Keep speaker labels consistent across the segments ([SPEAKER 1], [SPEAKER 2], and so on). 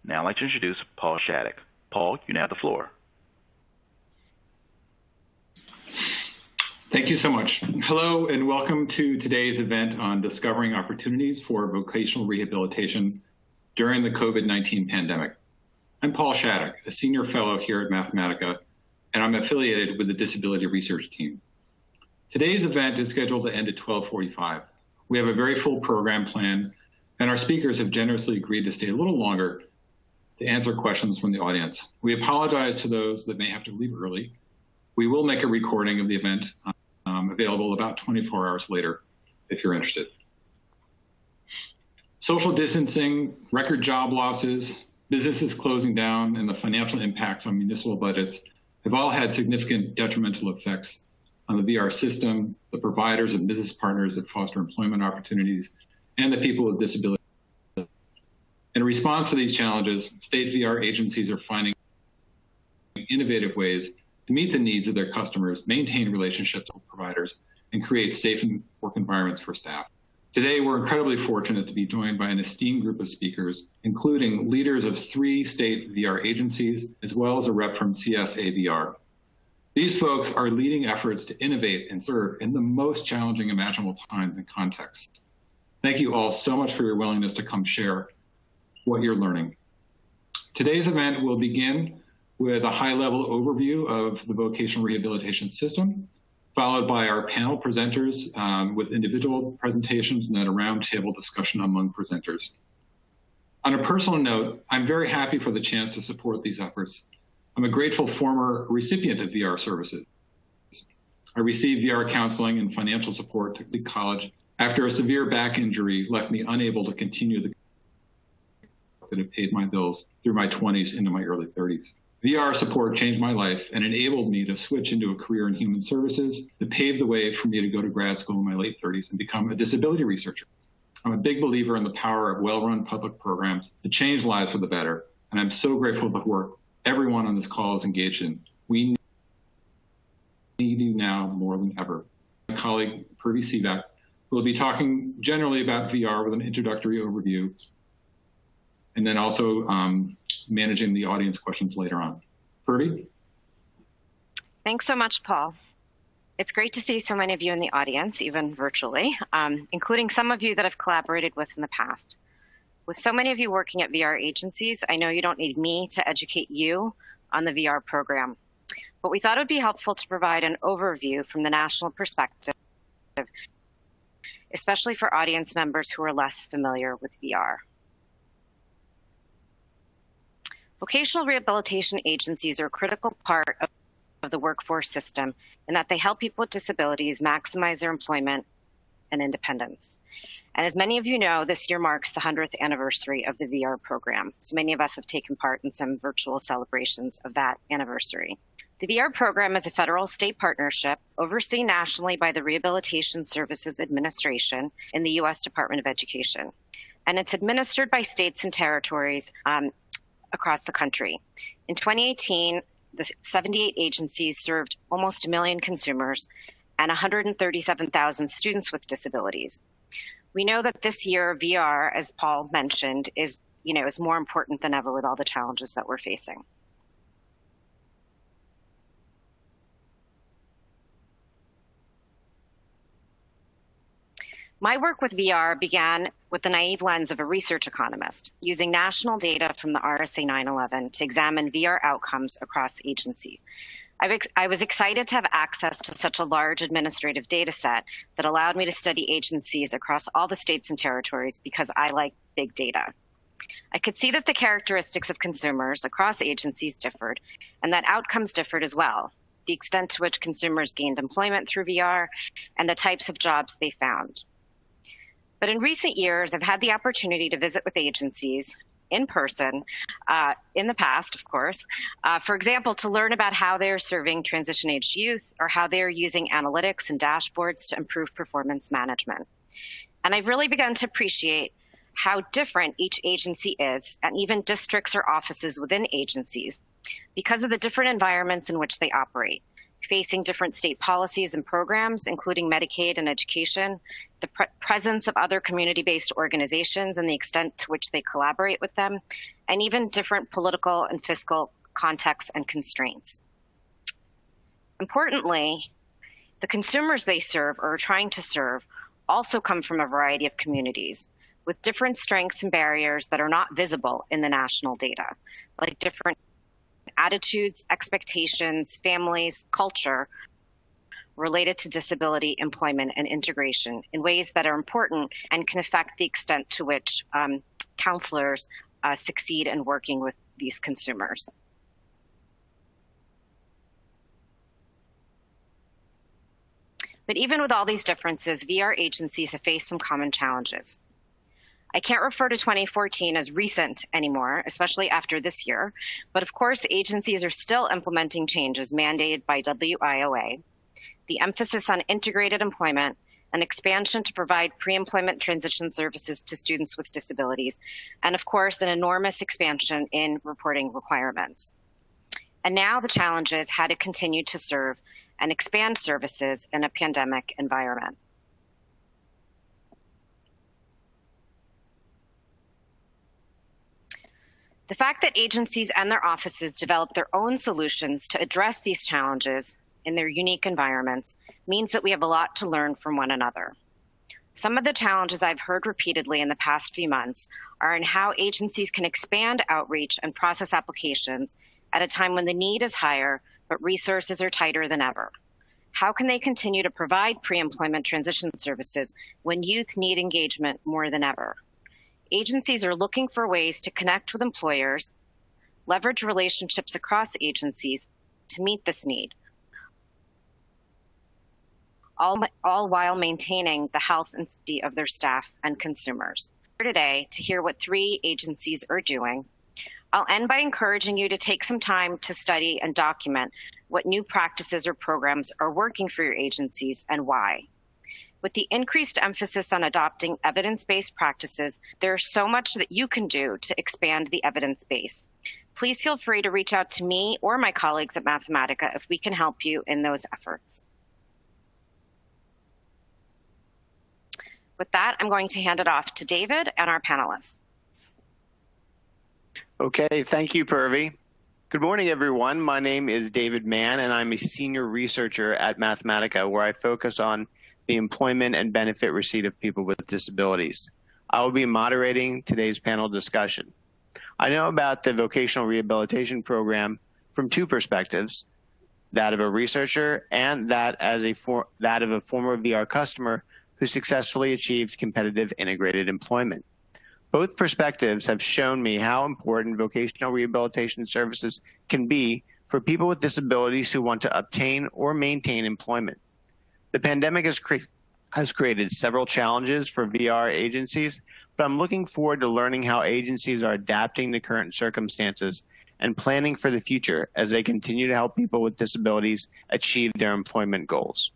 [SPEAKER 1] now I'd like to introduce Paul Shattuck. Paul, you now have the floor.
[SPEAKER 2] Thank you so much. Hello and welcome to today's event on discovering opportunities for vocational rehabilitation during the COVID-19 pandemic. I'm Paul Shattuck, a senior fellow here at Mathematica, and I'm affiliated with the Disability Research Team. Today's event is scheduled to end at 12:45. We have a very full program planned, and our speakers have generously agreed to stay a little longer to answer questions from the audience. We apologize to those that may have to leave early. We will make a recording of the event available about 24 hours later if you're interested. Social distancing, record job losses, businesses closing down, and the financial impacts on municipal budgets have all had significant detrimental effects on the VR system, the providers and business partners that foster employment opportunities, and the people with disabilities. In response to these challenges, state VR agencies are finding innovative ways to meet the needs of their customers, maintain relationships with providers, and create safe work environments for staff. Today, we're incredibly fortunate to be joined by an esteemed group of speakers, including leaders of 3 state VR agencies, as well as a rep from CSA VR. These folks are leading efforts to innovate and serve in the most challenging imaginable times and contexts. Thank you all so much for your willingness to come share what you're learning. Today's event will begin with a high-level overview of the vocational rehabilitation system, followed by our panel presenters with individual presentations and then a roundtable discussion among presenters. On a personal note, I'm very happy for the chance to support these efforts. I'm a grateful former recipient of VR services. I received VR counseling and financial support to complete college after a severe back injury left me unable to continue the that had paid my bills through my 20s into my early 30s. VR support changed my life and enabled me to switch into a career in human services that paved the way for me to go to grad school in my late 30s and become a disability researcher. I'm a big believer in the power of well-run public programs to change lives for the better, and I'm so grateful for the work everyone on this call is engaged in. We need you now more than ever. My colleague, Purvi Sivak, will be talking generally about VR with an introductory overview, and then also managing the audience questions later on. Purvi?
[SPEAKER 3] Thanks so much, Paul. It's great to see so many of you in the audience, even virtually, including some of you that I've collaborated with in the past. With so many of you working at VR agencies, I know you don't need me to educate you on the VR program, but we thought it would be helpful to provide an overview from the national perspective, especially for audience members who are less familiar with VR. Vocational rehabilitation agencies are a critical part of the workforce system in that they help people with disabilities maximize their employment and independence. And as many of you know, this year marks the 100th anniversary of the VR program. So many of us have taken part in some virtual celebrations of that anniversary. The VR program is a federal-state partnership overseen nationally by the Rehabilitation Services Administration in the U.S. Department of Education. And it's administered by states and territories across the country. In 2018, the 78 agencies served almost 1 million consumers and 137,000 students with disabilities. We know that this year VR, as Paul mentioned, is more important than ever with all the challenges that we're facing. My work with VR began with the naive lens of a research economist, using national data from the RSA 911 to examine VR outcomes across agencies. I was excited to have access to such a large administrative data set that allowed me to study agencies across all the states and territories because I like big data. I could see that the characteristics of consumers across agencies differed and that outcomes differed as well, the extent to which consumers gained employment through VR and the types of jobs they found. But in recent years, I've had the opportunity to visit with agencies in person, in the past, of course, for example, to learn about how they're serving transition-aged youth or how they're using analytics and dashboards to improve performance management. And I've really begun to appreciate how different each agency is, and even districts or offices within agencies, because of the different environments in which they operate, facing different state policies and programs, including Medicaid and education, the presence of other community-based organizations and the extent to which they collaborate with them, and even different political and fiscal contexts and constraints. Importantly, the consumers they serve or are trying to serve also come from a variety of communities with different strengths and barriers that are not visible in the national data, like different attitudes, expectations, families, culture related to disability, employment, and integration in ways that are important and can affect the extent to which counselors succeed in working with these consumers. But even with all these differences, VR agencies have faced some common challenges. I can't refer to 2014 as recent anymore, especially after this year, but of course, agencies are still implementing changes mandated by WIOA, the emphasis on integrated employment, an expansion to provide pre-employment transition services to students with disabilities, and of course, an enormous expansion in reporting requirements. And now the challenge is how to continue to serve and expand services in a pandemic environment. The fact that agencies and their offices develop their own solutions to address these challenges in their unique environments means that we have a lot to learn from one another. Some of the challenges I've heard repeatedly in the past few months are in how agencies can expand outreach and process applications at a time when the need is higher, but resources are tighter than ever. How can they continue to provide pre-employment transition services when youth need engagement more than ever? Agencies are looking for ways to connect with employers, leverage relationships across agencies to meet this need, all while maintaining the health and safety of their staff and consumers. Here today to hear what 3 agencies are doing. I'll end by encouraging you to take some time to study and document what new practices or programs are working for your agencies and why. With the increased emphasis on adopting evidence-based practices, there's so much that you can do to expand the evidence base. Please feel free to reach out to me or my colleagues at Mathematica if we can help you in those efforts. With that, I'm going to hand it off to David and our panelists.
[SPEAKER 4] Okay, thank you, Purvi. Good morning, everyone. My name is David Mann, and I'm a senior researcher at Mathematica, where I focus on the employment and benefit receipt of people with disabilities. I will be moderating today's panel discussion. I know about the Vocational Rehabilitation Program from 2 perspectives, that of a researcher and that of a former VR customer who successfully achieved competitive integrated employment. Both perspectives have shown me how important vocational rehabilitation services can be for people with disabilities who want to obtain or maintain employment. The pandemic has created several challenges for VR agencies, but I'm looking forward to learning how agencies are adapting to current circumstances and planning for the future as they continue to help people with disabilities achieve their employment goals.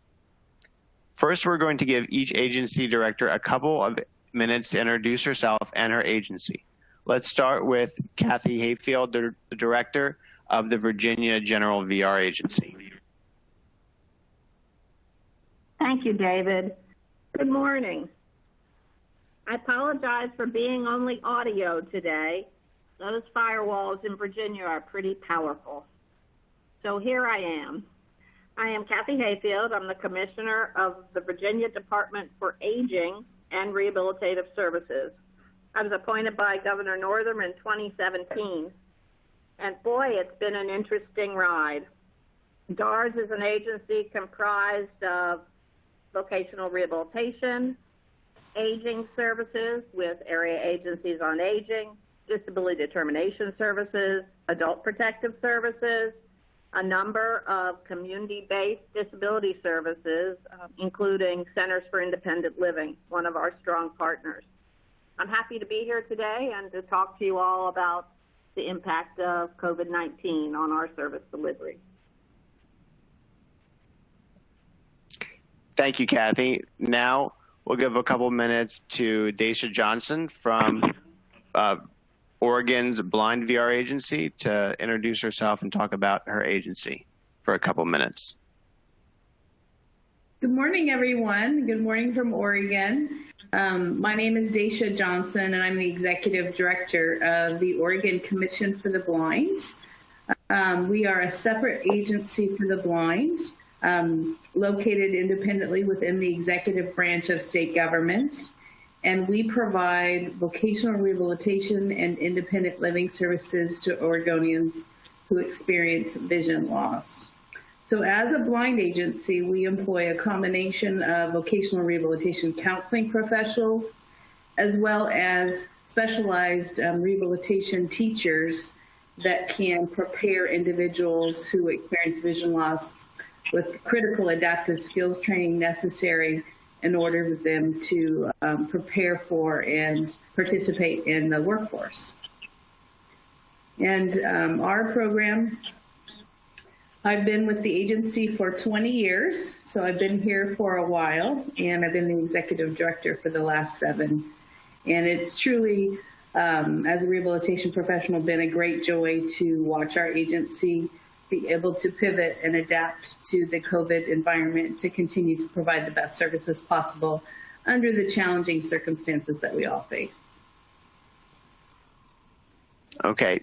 [SPEAKER 4] First, we're going to give each agency director a couple of minutes to introduce herself and her agency. Let's start with Kathy Hayfield, the director of the Virginia General VR Agency.
[SPEAKER 5] Thank you, David. Good morning. I apologize for being only audio today. Those firewalls in Virginia are pretty powerful. So here I am. I am Kathy Hayfield. I'm the Commissioner of the Virginia Department for Aging and Rehabilitative Services. I was appointed by Governor Northam in 2017. And boy, it's been an interesting ride. DARS is an agency comprised of vocational rehabilitation, aging services with area agencies on aging, disability determination services, adult protective services, a number of community-based disability services, including Centers for Independent Living, one of our strong partners. I'm happy to be here today and to talk to you all about the impact of COVID-19 on our service delivery.
[SPEAKER 4] Thank you, Kathy. Now we'll give a couple minutes to Daisha Johnson from Oregon's Blind VR Agency to introduce herself and talk about her agency for a couple minutes.
[SPEAKER 6] Good morning, everyone. Good morning from Oregon. My name is Daisha Johnson, and I'm the Executive Director of the Oregon Commission for the Blind. We are a separate agency for the blind, located independently within the executive branch of state government. And we provide vocational rehabilitation and independent living services to Oregonians who experience vision loss. So as a blind agency, we employ a combination of vocational rehabilitation counseling professionals, as well as specialized rehabilitation teachers that can prepare individuals who experience vision loss with critical adaptive skills training necessary in order for them to prepare for and participate in the workforce. And our program, I've been with the agency for 20 years, so I've been here for a while, and I've been the executive director for the last 7. And it's truly, as a rehabilitation professional, been a great joy to watch our agency be able to pivot and adapt to the COVID environment to continue to provide the best services possible under the challenging circumstances that we all face.
[SPEAKER 4] Okay,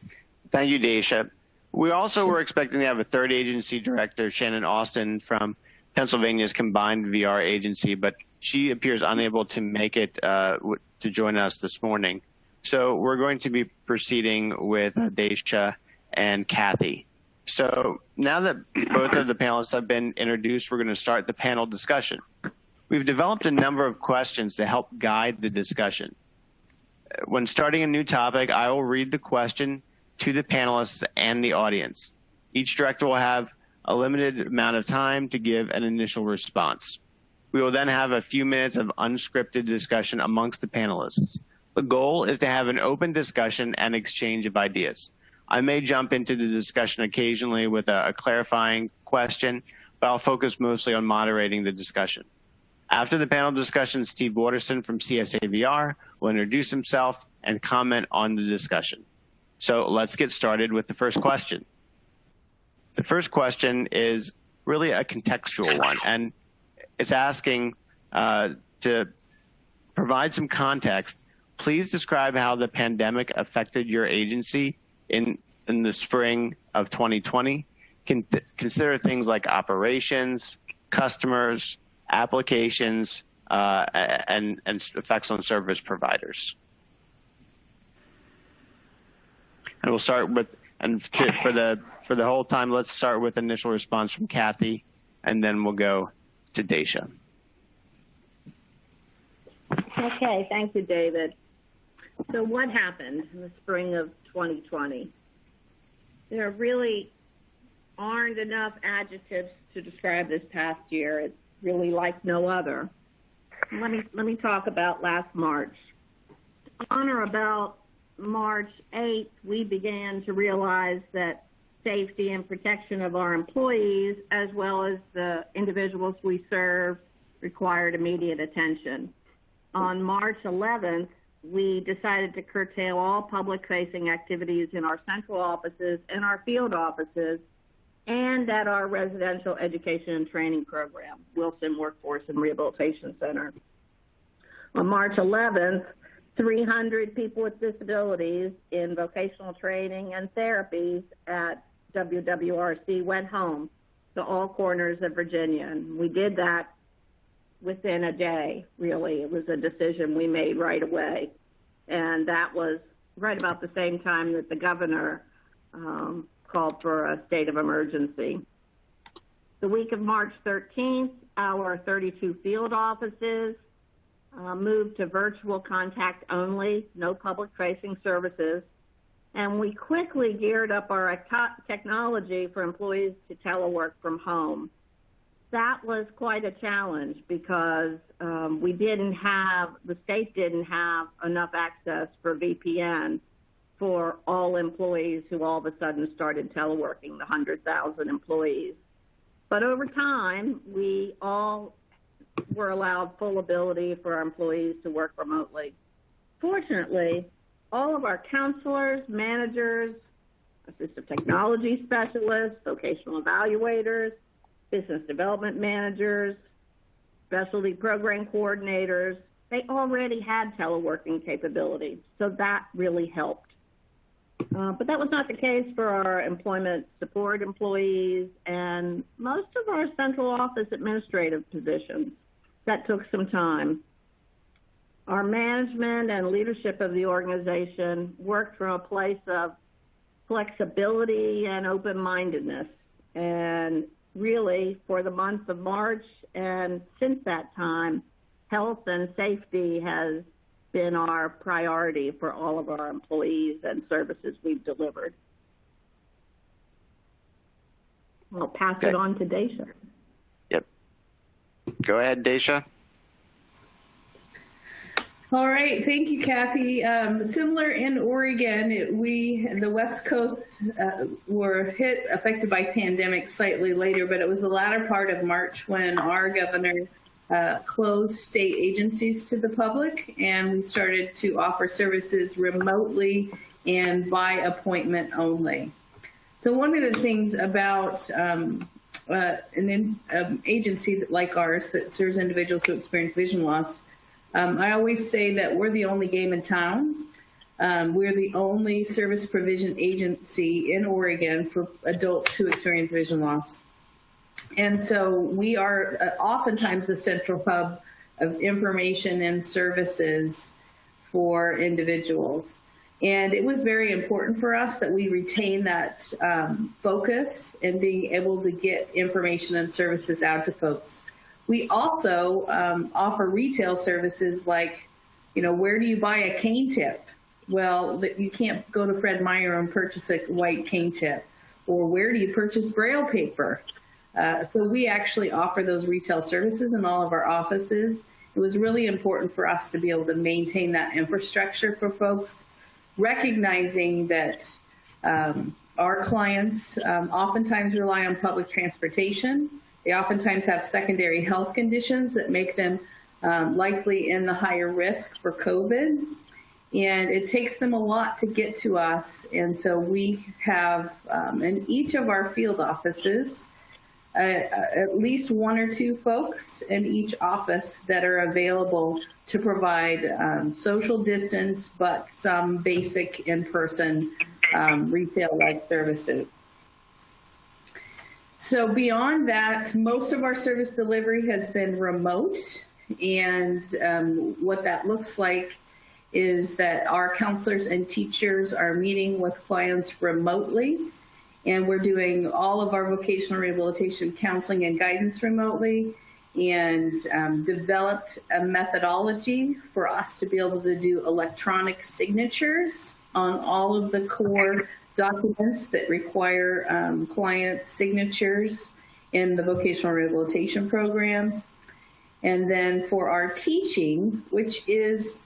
[SPEAKER 4] thank you, Daisha. We also were expecting to have a third agency director, Shannon Austin, from Pennsylvania's combined VR agency, but she appears unable to make it to join us this morning. So we're going to be proceeding with Daisha and Kathy. So now that both of the panelists have been introduced, we're going to start the panel discussion. We've developed a number of questions to help guide the discussion. When starting a new topic, I will read the question to the panelists and the audience. Each director will have a limited amount of time to give an initial response. We will then have a few minutes of unscripted discussion amongst the panelists. The goal is to have an open discussion and exchange of ideas. I may jump into the discussion occasionally with a clarifying question, but I'll focus mostly on moderating the discussion. After the panel discussion, Steve Waterston from CSAVR will introduce himself and comment on the discussion. So let's get started with the first question. The first question is really a contextual one, and it's asking to provide some context. Please describe how the pandemic affected your agency in the spring of 2020. Consider things like operations, customers, applications, and effects on service providers. And we'll start with, for the whole time, let's start with initial response from Kathy, and then we'll go to Daisha.
[SPEAKER 5] Okay, thank you, David. So what happened in the spring of 2020? There really aren't enough adjectives to describe this past year. It's really like no other. Let me talk about last March. On or about March 8th, we began to realize that safety and protection of our employees, as well as the individuals we serve, required immediate attention. On March 11th, we decided to curtail all public-facing activities in our central offices and our field offices and at our residential education and training program, Wilson Workforce and Rehabilitation Center. On March 11th, 300 people with disabilities in vocational training and therapies at WWRC went home to all corners of Virginia. And we did that within a day, really. It was a decision we made right away. And that was right about the same time that the governor called for a state of emergency. The week of March 13th, our 32 field offices moved to virtual contact only, no public-facing services. And we quickly geared up our technology for employees to telework from home. That was quite a challenge because the state didn't have enough access for VPN for all employees who all of a sudden started teleworking, the 100,000 employees. But over time, we all were allowed full ability for our employees to work remotely. Fortunately, all of our counselors, managers, assistive technology specialists, vocational evaluators, business development managers, specialty program coordinators, they already had teleworking capabilities, so that really helped. But that was not the case for our employment support employees and most of our central office administrative positions. That took some time. Our management and leadership of the organization worked from a place of flexibility and open-mindedness. And really, for the month of March and since that time, health and safety has been our priority for all of our employees and services we've delivered. I'll pass it on to Daisha.
[SPEAKER 4] Yep. Go ahead, Daisha.
[SPEAKER 6] All right, thank you, Kathy. Similar in Oregon, the West Coast were affected by pandemic slightly later, but it was the latter part of March when our governor closed state agencies to the public, and we started to offer services remotely and by appointment only. So one of the things about an agency like ours that serves individuals who experience vision loss, I always say that we're the only game in town. We're the only service provision agency in Oregon for adults who experience vision loss. And so we are oftentimes the central hub of information and services for individuals. And it was very important for us that we retain that focus and being able to get information and services out to folks. We also offer retail services like, where do you buy a cane tip? Well, you can't go to Fred Meyer and purchase a white cane tip. Or where do you purchase Braille paper? So we actually offer those retail services in all of our offices. It was really important for us to be able to maintain that infrastructure for folks, recognizing that our clients oftentimes rely on public transportation. They oftentimes have secondary health conditions that make them likely in the higher risk for COVID. And it takes them a lot to get to us. And so we have in each of our field offices, at least one or two folks in each office that are available to provide social distance, but some basic in-person retail-like services. So beyond that, most of our service delivery has been remote, and what that looks like is that our counselors and teachers are meeting with clients remotely, and we're doing all of our vocational rehabilitation counseling and guidance remotely, and developed a methodology for us to be able to do electronic signatures on all of the core documents that require client signatures in the vocational rehabilitation program. And then for our teaching, which is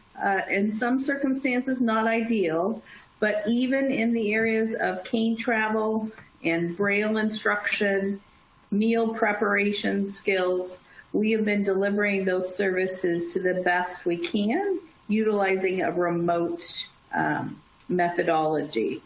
[SPEAKER 6] in some circumstances not ideal, but even in the areas of cane travel and Braille instruction, meal preparation skills, we have been delivering those services to the best we can, utilizing a remote methodology.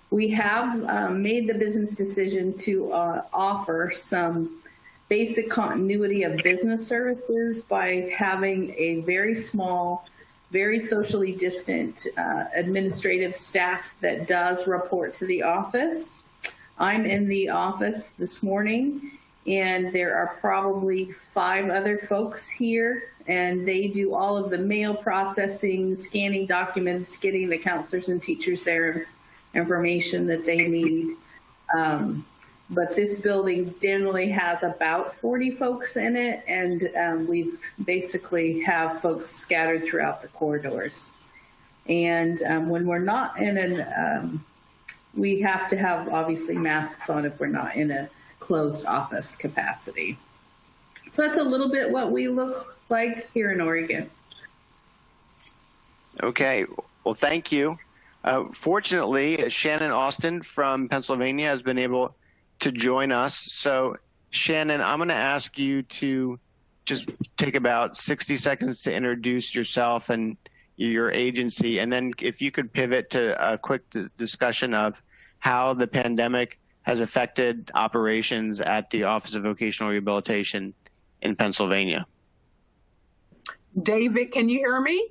[SPEAKER 6] We have made the business decision to offer some basic continuity of business services by having a very small, very socially distant administrative staff that does report to the office. I'm in the office this morning, and there are probably 5 other folks here, and they do all of the mail processing, scanning documents, getting the counselors and teachers their information that they need. But this building generally has about 40 folks in it, and we basically have folks scattered throughout the corridors. And when we're not in we have to have obviously masks on if we're not in a closed office capacity. So that's a little bit what we look like here in Oregon.
[SPEAKER 4] Okay, well, thank you. Fortunately, Shannon Austin from Pennsylvania has been able to join us. So Shannon, I'm going to ask you to just take about 60 seconds to introduce yourself and your agency. And then if you could pivot to a quick discussion of how the pandemic has affected operations at the Office of Vocational Rehabilitation in Pennsylvania.
[SPEAKER 7] David, can you hear me?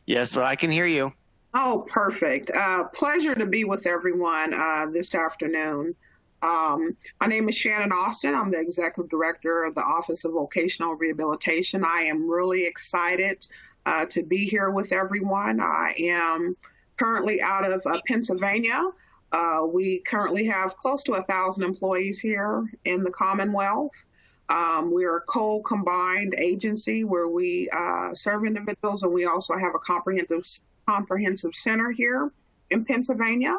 [SPEAKER 4] Yes, well, I can hear you.
[SPEAKER 7] Oh, perfect. Pleasure to be with everyone this afternoon. My name is Shannon Austin. I'm the Executive Director of the Office of Vocational Rehabilitation. I am really excited to be here with everyone. I am currently out of Pennsylvania. We currently have close to 1,000 employees here in the Commonwealth. We are a combined agency where we serve individuals, and we also have a comprehensive center here in Pennsylvania.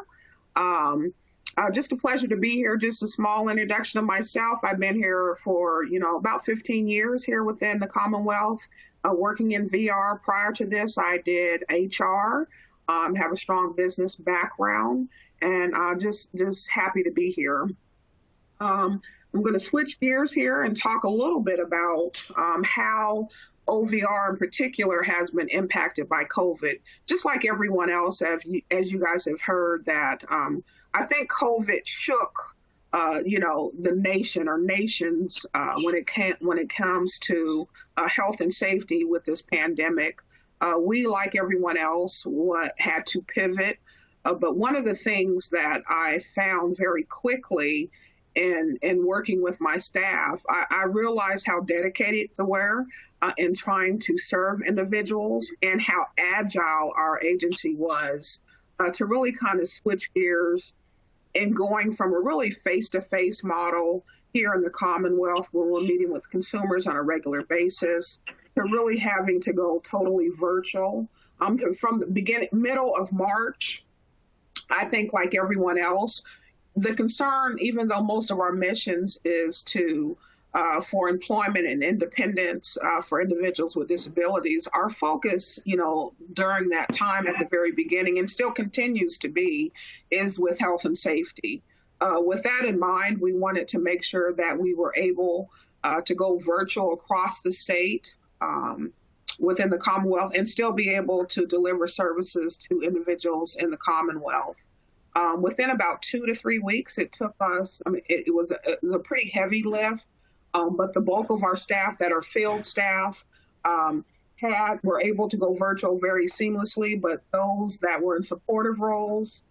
[SPEAKER 7] Just a pleasure to be here. Just a small introduction of myself. I've been here for, about 15 years here within the Commonwealth, working in VR. Prior to this, I did HR, have a strong business background, and just happy to be here. I'm going to switch gears here and talk a little bit about how OVR in particular has been impacted by COVID. Just like everyone else, as you guys have heard, that I think COVID shook, the nation or nations when it comes to health and safety with this pandemic. We, like everyone else, had to pivot. But one of the things that I found very quickly in working with my staff, I realized how dedicated they were in trying to serve individuals and how agile our agency was to really kind of switch gears and going from a really face-to-face model here in the Commonwealth where we're meeting with consumers on a regular basis to really having to go totally virtual. From the middle of March, I think like everyone else, the concern, even though most of our missions is for employment and independence for individuals with disabilities, our focus, during that time at the very beginning and still continues to be, is with health and safety. With that in mind, we wanted to make sure that we were able to go virtual across the state within the Commonwealth and still be able to deliver services to individuals in the Commonwealth. Within about 2 to 3 weeks, it took us, it was a pretty heavy lift, but the bulk of our staff that are field staff were able to go virtual very seamlessly, but those that were in supportive roles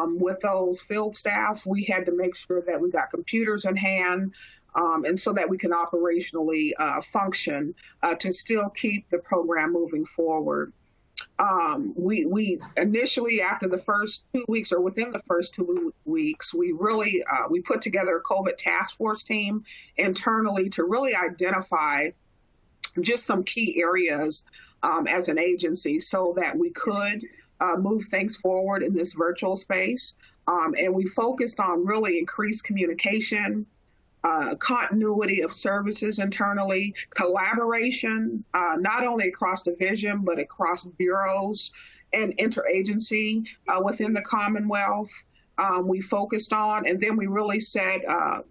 [SPEAKER 7] with those field staff, we had to make sure that we got computers in hand and so that we can operationally function to still keep the program moving forward. We initially, after the first 2 weeks or within the first 2 weeks, we really, we put together a COVID task force team internally to really identify just some key areas as an agency so that we could move things forward in this virtual space. And we focused on really increased communication, continuity of services internally, collaboration, not only across division, but across bureaus and interagency within the Commonwealth. We focused on, and then we really set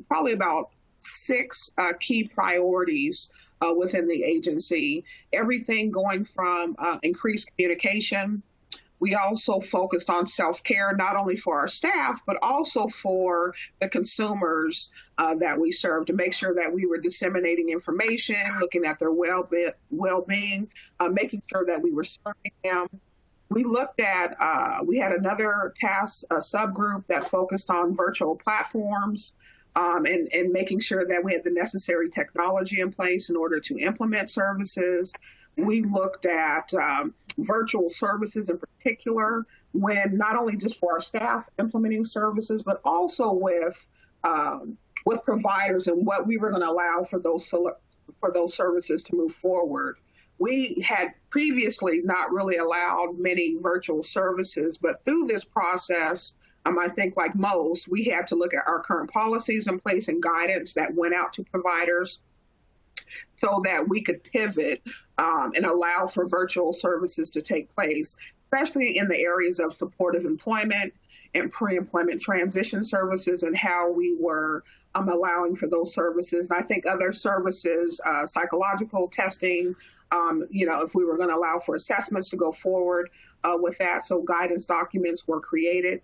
[SPEAKER 7] probably about 6 key priorities within the agency. Everything going from increased communication. We also focused on self-care, not only for our staff, but also for the consumers that we serve, to make sure that we were disseminating information, looking at their well-being, making sure that we were serving them. We looked at, we had another task, a subgroup that focused on virtual platforms and making sure that we had the necessary technology in place in order to implement services. We looked at virtual services in particular, when not only just for our staff implementing services, but also with providers and what we were going to allow for those services to move forward. We had previously not really allowed many virtual services, but through this process, I think like most, we had to look at our current policies in place and guidance that went out to providers so that we could pivot and allow for virtual services to take place, especially in the areas of supportive employment and pre-employment transition services and how we were allowing for those services. And I think other services, psychological testing, if we were going to allow for assessments to go forward with that. So guidance documents were created.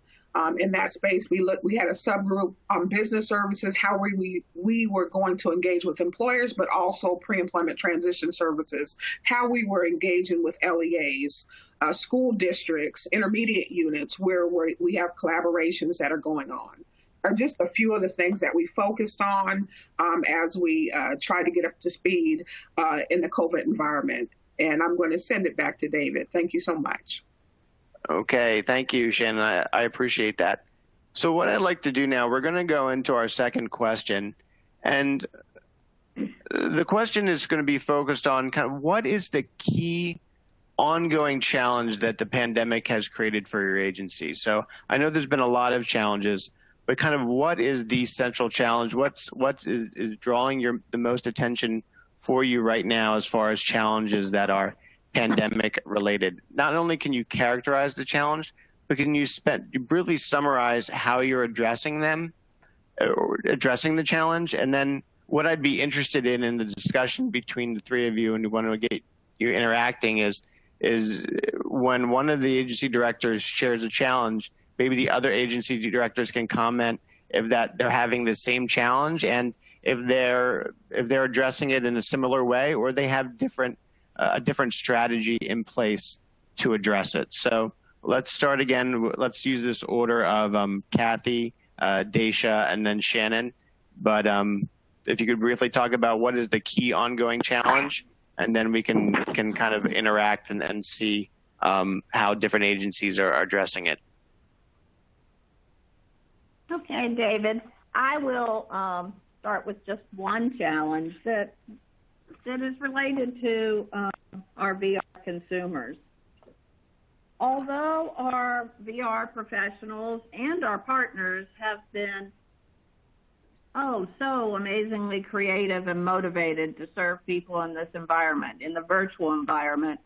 [SPEAKER 7] In that space, we had a subgroup on business services, how we were going to engage with employers, but also pre-employment transition services, how we were engaging with LEAs, school districts, intermediate units, where we have collaborations that are going on. Are just a few of the things that we focused on as we try to get up to speed in the COVID environment. And I'm going to send it back to David. Thank you so much.
[SPEAKER 4] Okay, thank you, Shannon. I appreciate that. So what I'd like to do now, we're going to go into our second question. And the question is going to be focused on kind of what is the key ongoing challenge that the pandemic has created for your agency? So I know there's been a lot of challenges, but kind of what is the central challenge? What is drawing the most attention for you right now as far as challenges that are pandemic related? Not only can you characterize the challenge, but can you briefly summarize how you're addressing them, or addressing the challenge? And then what I'd be interested in the discussion between the three of you, and want to get you interacting, is when one of the agency directors shares a challenge, maybe the other agency directors can comment if that they're having the same challenge, and if they're addressing it in a similar way, or they have a different strategy in place to address it. So let's start again. Let's use this order of Kathy, Daisha, and then Shannon. But if you could briefly talk about what is the key ongoing challenge, and then we can kind of interact and see how different agencies are addressing it.
[SPEAKER 5] Okay, David. I will start with just one challenge that is related to our VR consumers. Although our VR professionals and our partners have been so amazingly creative and motivated to serve people in this environment, in the virtual environment,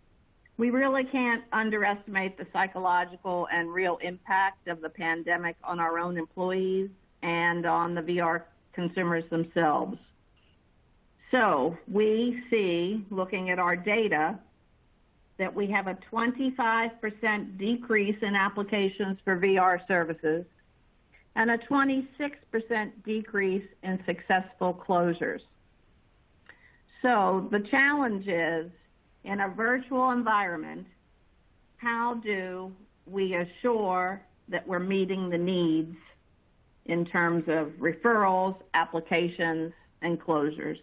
[SPEAKER 5] we really can't underestimate the psychological and real impact of the pandemic on our own employees and on the VR consumers themselves. So we see, looking at our data, that we have a 25% decrease in applications for VR services and a 26% decrease in successful closures. So the challenge is, in a virtual environment, how do we assure that we're meeting the needs in terms of referrals, applications, and closures?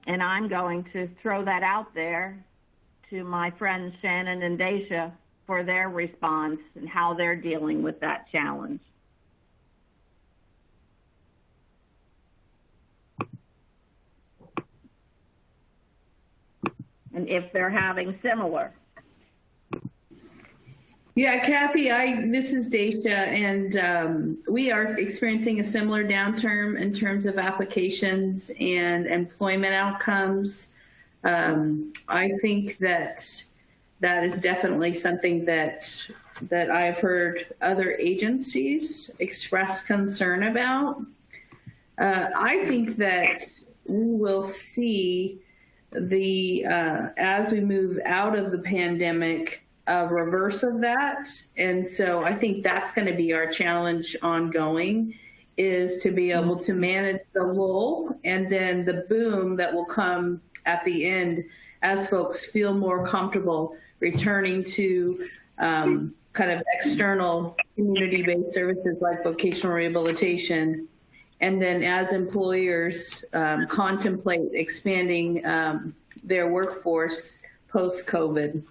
[SPEAKER 5] And I'm going to throw that out there to my friends Shannon and Daisha for their response and how they're dealing with that challenge. And if they're having similar.
[SPEAKER 6] Yeah, Kathy, this is Daisha, and we are experiencing a similar downturn in terms of applications and employment outcomes. I think that is definitely something that I've heard other agencies express concern about. I think that we will see as we move out of the pandemic, a reverse of that. And so I think that's going to be our challenge ongoing, is to be able to manage the lull and then the boom that will come at the end as folks feel more comfortable returning to kind of external community-based services like vocational rehabilitation. And then as employers contemplate expanding their workforce post-COVID.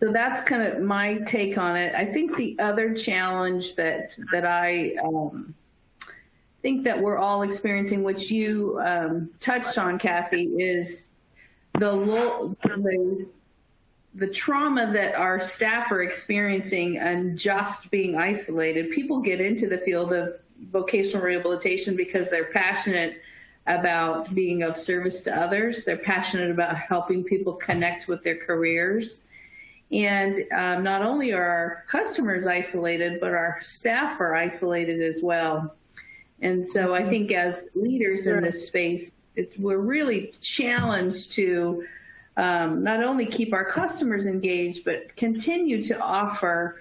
[SPEAKER 6] So that's kind of my take on it. I think the other challenge that I think that we're all experiencing, which you touched on, Kathy, is the trauma that our staff are experiencing and just being isolated. People get into the field of vocational rehabilitation because they're passionate about being of service to others. They're passionate about helping people connect with their careers. And not only are our customers isolated, but our staff are isolated as well. And so I think as leaders in this space, we're really challenged to not only keep our customers engaged, but continue to offer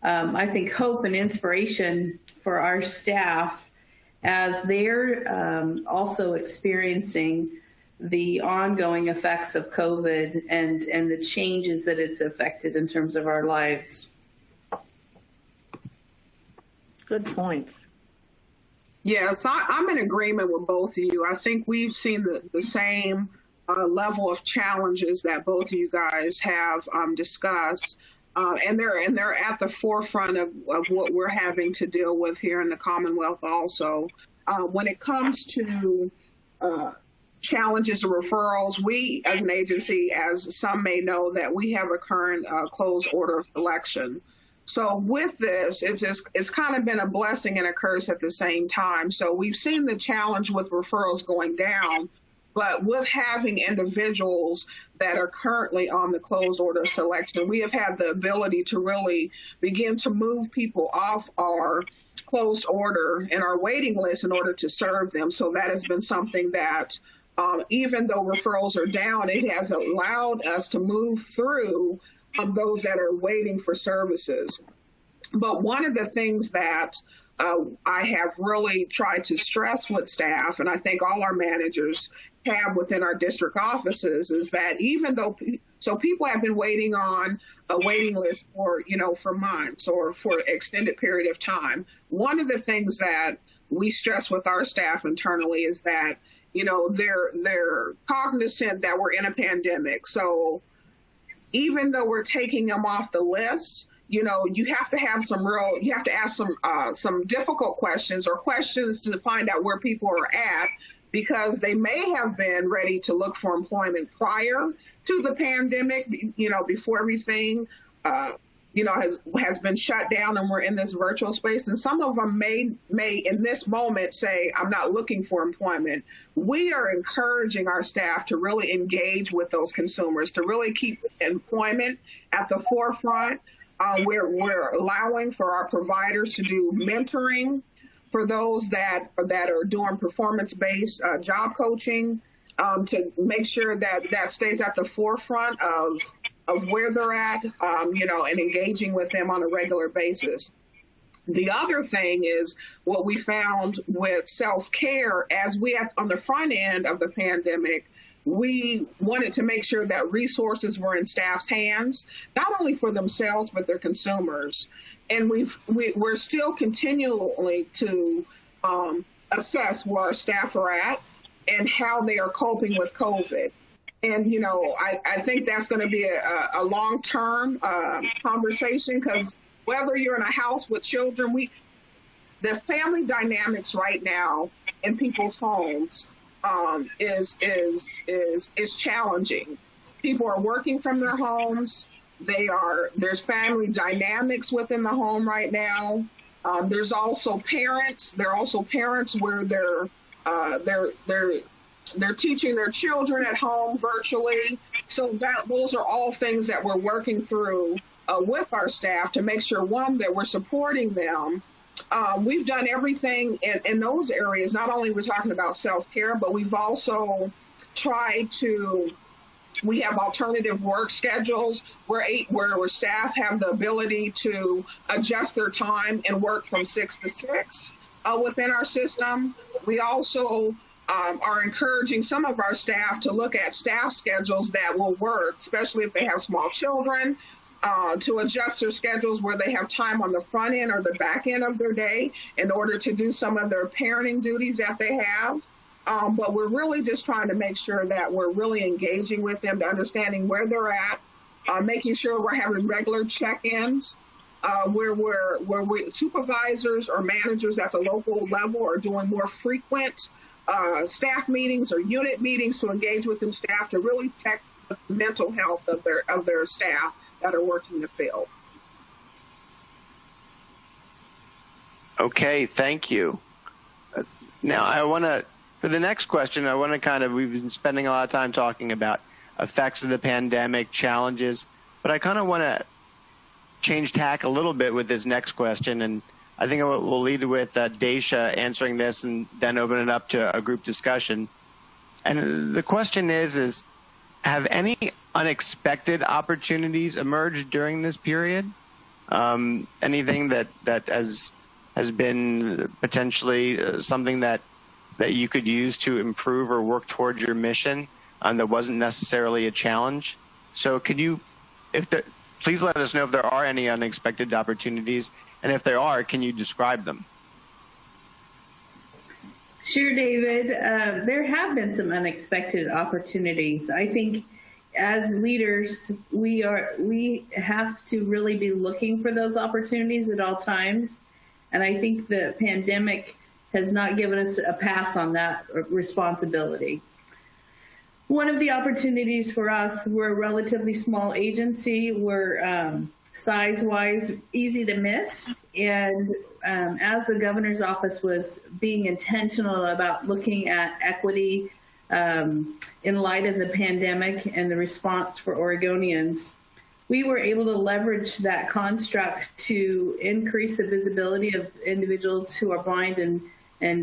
[SPEAKER 6] I think, hope and inspiration for our staff as they're also experiencing the ongoing effects of COVID and the changes that it's affected in terms of our lives.
[SPEAKER 5] Good points.
[SPEAKER 7] Yes, I'm in agreement with both of you. I think we've seen the same level of challenges that both of you guys have discussed, and they're at the forefront of what we're having to deal with here in the Commonwealth also. When it comes to challenges or referrals, we as an agency, as some may know, that we have a current closed order of selection. So with this, it's kind of been a blessing and a curse at the same time. So we've seen the challenge with referrals going down, but with having individuals that are currently on the closed order selection, we have had the ability to really begin to move people off our closed order and our waiting list in order to serve them. So that has been something that even though referrals are down, it has allowed us to move through those that are waiting for services. But one of the things that I have really tried to stress with staff, and I think all our managers have within our district offices, is that even though people have been waiting on a waiting list for months or for an extended period of time, one of the things that we stress with our staff internally is that they're cognizant that we're in a pandemic. So even though we're taking them off the list, you have to have you have to ask some difficult questions or questions to find out where people are at, because they may have been ready to look for employment prior to the pandemic, before everything, has been shut down and we're in this virtual space. And some of them may in this moment say, I'm not looking for employment. We are encouraging our staff to really engage with those consumers, to really keep employment at the forefront. We're allowing for our providers to do mentoring for those that are doing performance-based job coaching, to make sure that stays at the forefront of where they're at, and engaging with them on a regular basis. The other thing is what we found with self-care, as we have on the front end of the pandemic, we wanted to make sure that resources were in staff's hands, not only for themselves, but their consumers. And we're still continually to assess where our staff are at and how they are coping with COVID. And, I think that's going to be a long-term conversation, because whether you're in a house with children, the family dynamics right now in people's homes is challenging. People are working from their homes. There's family dynamics within the home right now. There's also parents. There are also parents where they're teaching their children at home virtually. So those are all things that we're working through with our staff to make sure, one, that we're supporting them. We've done everything in those areas. Not only we're talking about self-care, but we've also tried to, we have alternative work schedules where staff have the ability to adjust their time and work from 6 to 6 within our system. We also are encouraging some of our staff to look at staff schedules that will work, especially if they have small children, to adjust their schedules where they have time on the front end or the back end of their day in order to do some of their parenting duties that they have. But we're really just trying to make sure that we're really engaging with them, to understanding where they're at, making sure we're having regular check-ins, where supervisors or managers at the local level are doing more frequent staff meetings or unit meetings to engage with them staff to really check the mental health of their staff that are working the field.
[SPEAKER 4] Okay, thank you. Now for the next question, we've been spending a lot of time talking about effects of the pandemic, challenges, but I kind of want to change tack a little bit with this next question, and I think we'll lead with Daisha answering this and then open it up to a group discussion. And the question is have any unexpected opportunities emerged during this period? Anything that has been potentially something that you could use to improve or work towards your mission that wasn't necessarily a challenge? So could you, please let us know if there are any unexpected opportunities, and if there are, can you describe them?
[SPEAKER 6] Sure, David. There have been some unexpected opportunities. I think as leaders, we have to really be looking for those opportunities at all times. And I think the pandemic has not given us a pass on that responsibility. One of the opportunities for us, we're a relatively small agency. We're size-wise easy to miss. And as the governor's office was being intentional about looking at equity in light of the pandemic and the response for Oregonians, we were able to leverage that construct to increase the visibility of individuals who are blind and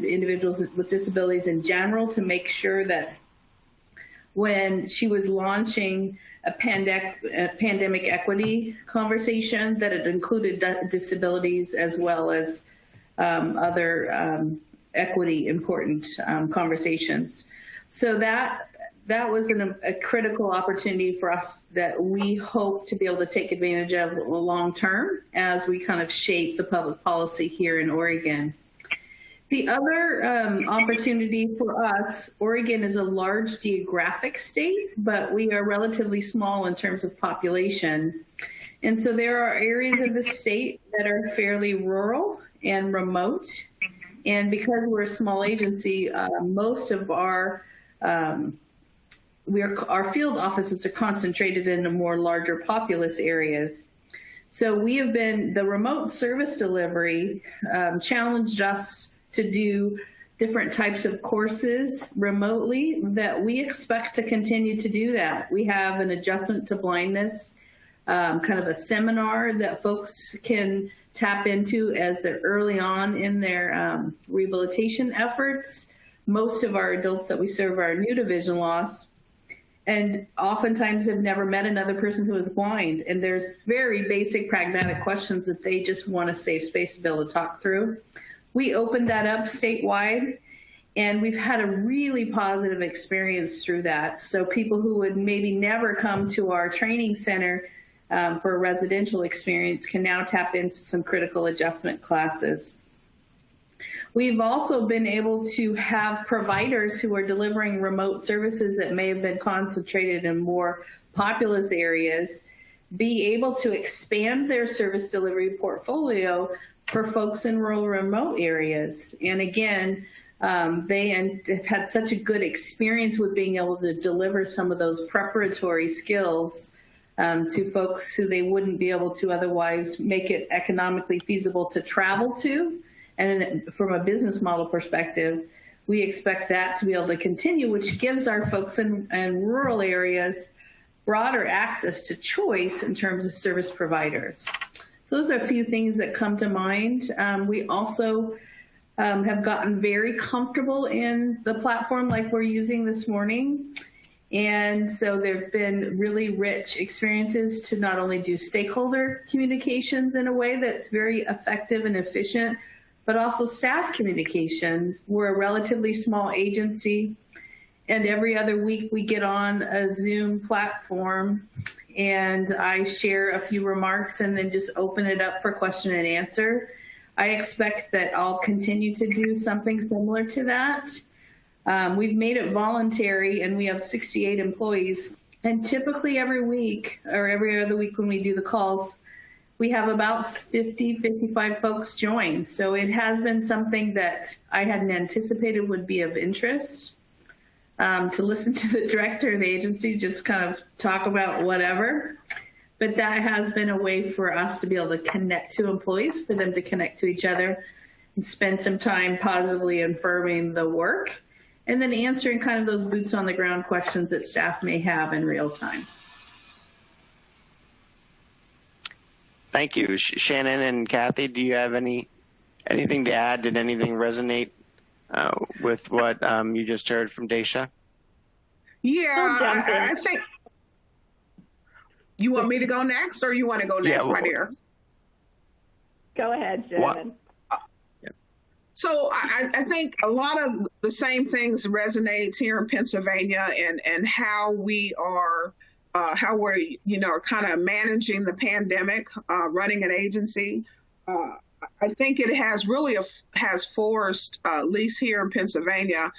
[SPEAKER 6] individuals with disabilities in general, to make sure that when she was launching a pandemic equity conversation, that it included disabilities as well as other equity important conversations. So that was a critical opportunity for us that we hope to be able to take advantage of long term as we kind of shape the public policy here in Oregon. The other opportunity for us, Oregon is a large geographic state, but we are relatively small in terms of population. And so there are areas of the state that are fairly rural and remote. And because we're a small agency, most of our field offices are concentrated in the more larger populous areas. So the remote service delivery challenged us to do different types of courses remotely, that we expect to continue to do that. We have an adjustment to blindness, kind of a seminar that folks can tap into as they're early on in their rehabilitation efforts. Most of our adults that we serve are new to vision loss, and oftentimes have never met another person who is blind. And there's very basic pragmatic questions that they just want a safe space to be able to talk through. We opened that up statewide, and we've had a really positive experience through that. So people who would maybe never come to our training center for a residential experience can now tap into some critical adjustment classes. We've also been able to have providers who are delivering remote services that may have been concentrated in more populous areas be able to expand their service delivery portfolio for folks in rural remote areas. And again, they have had such a good experience with being able to deliver some of those preparatory skills to folks who they wouldn't be able to otherwise make it economically feasible to travel to. And from a business model perspective, we expect that to be able to continue, which gives our folks in rural areas broader access to choice in terms of service providers. So those are a few things that come to mind. We also have gotten very comfortable in the platform like we're using this morning. And so there've been really rich experiences to not only do stakeholder communications in a way that's very effective and efficient, but also staff communications. We're a relatively small agency, and every other week we get on a Zoom platform and I share a few remarks and then just open it up for question and answer. I expect that I'll continue to do something similar to that. We've made it voluntary, and we have 68 employees. And typically every week or every other week when we do the calls, we have about 50, 55 folks join. So it has been something that I hadn't anticipated would be of interest. To listen to the director of the agency just kind of talk about whatever. But that has been a way for us to be able to connect to employees, for them to connect to each other and spend some time positively affirming the work, and then answering kind of those boots on the ground questions that staff may have in real time.
[SPEAKER 4] Thank you. Shannon and Kathy, do you have anything to add? Did anything resonate with what you just heard from Daisha?
[SPEAKER 7] Yeah, I think. You want me to go next, or you want to go next, my dear?
[SPEAKER 5] Go ahead, Shannon.
[SPEAKER 7] So I think a lot of the same things resonates here in Pennsylvania, and how we are, how we're, kind of managing the pandemic, running an agency. I think it has really has forced, at least here in Pennsylvania,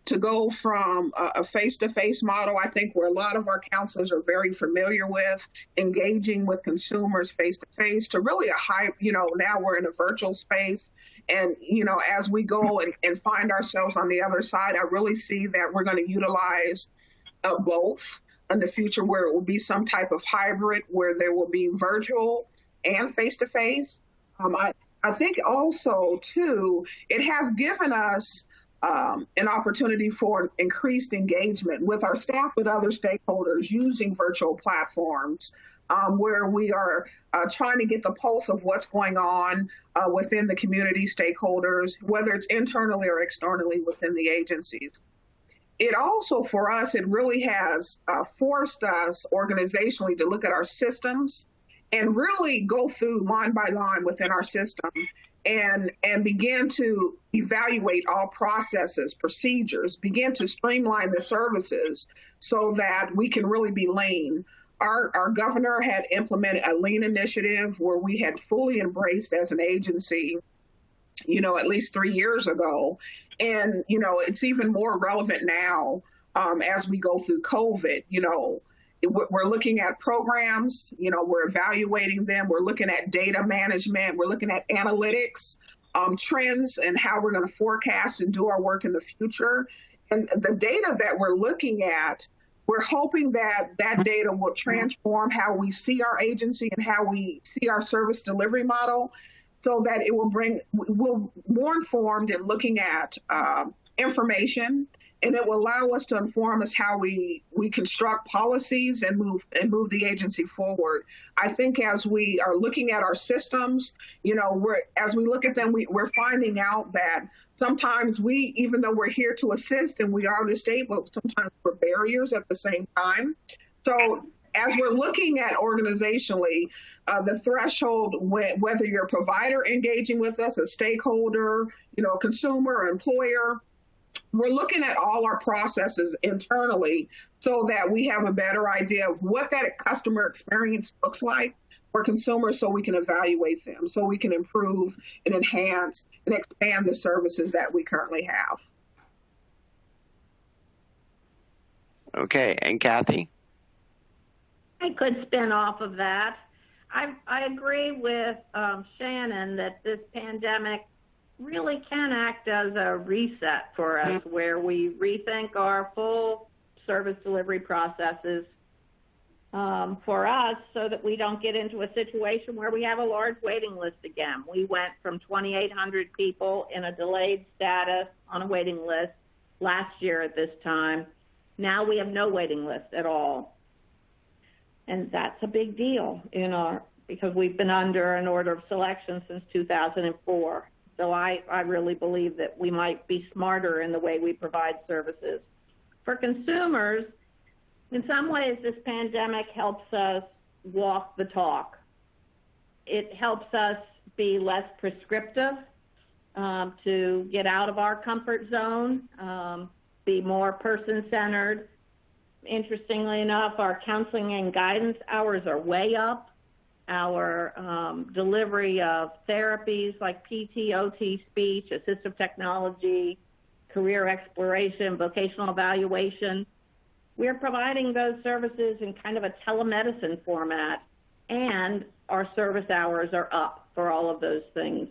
[SPEAKER 7] to go from a face-to-face model, I think, where a lot of our counselors are very familiar with engaging with consumers face-to-face, to really a high, now we're in a virtual space. And, as we go and find ourselves on the other side, I really see that we're going to utilize both in the future, where it will be some type of hybrid, where there will be virtual and face-to-face. I think also, too, it has given us an opportunity for increased engagement with our staff, with other stakeholders, using virtual platforms, where we are trying to get the pulse of what's going on within the community stakeholders, whether it's internally or externally within the agencies. It also, for us, it really has forced us organizationally to look at our systems and really go through line by line within our system and begin to evaluate all processes, procedures, begin to streamline the services so that we can really be lean. Our governor had implemented a lean initiative where we had fully embraced as an agency, at least 3 years ago. And, it's even more relevant now as we go through COVID. We're looking at programs, we're evaluating them. We're looking at data management. We're looking at analytics, trends, and how we're going to forecast and do our work in the future. And the data that we're looking at, we're hoping that that data will transform how we see our agency and how we see our service delivery model, so that it will we're more informed in looking at information, and it will allow us to inform us how we construct policies and move the agency forward. I think as we are looking at our systems, as we look at them, we're finding out that sometimes even though we're here to assist and we are the state, but sometimes we're barriers at the same time. So as we're looking at organizationally, the threshold, whether you're a provider engaging with us, a stakeholder, a consumer, employer, we're looking at all our processes internally so that we have a better idea of what that customer experience looks like for consumers, so we can evaluate them, so we can improve and enhance and expand the services that we currently have.
[SPEAKER 4] Okay, and Kathy?
[SPEAKER 5] I could spin off of that. I agree with Shannon that this pandemic really can act as a reset for us, where we rethink our full service delivery processes for us, so that we don't get into a situation where we have a large waiting list again. We went from 2,800 people in a delayed status on a waiting list last year at this time. Now we have no waiting list at all. And that's a big deal because we've been under an order of selection since 2004. So I really believe that we might be smarter in the way we provide services. For consumers, in some ways, this pandemic helps us walk the talk. It helps us be less prescriptive, to get out of our comfort zone, be more person-centered. Interestingly enough, our counseling and guidance hours are way up. Our delivery of therapies like PT, OT, speech, assistive technology, career exploration, vocational evaluation, we're providing those services in kind of a telemedicine format, and our service hours are up for all of those things.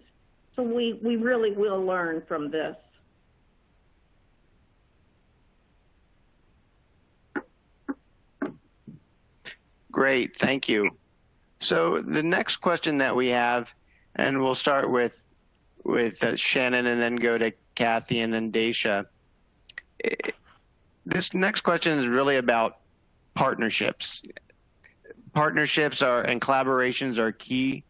[SPEAKER 5] So we really will learn from this.
[SPEAKER 4] Great, thank you. So the next question that we have, and we'll start with Shannon and then go to Kathy and then Daisha. This next question is really about partnerships. Partnerships and collaborations are key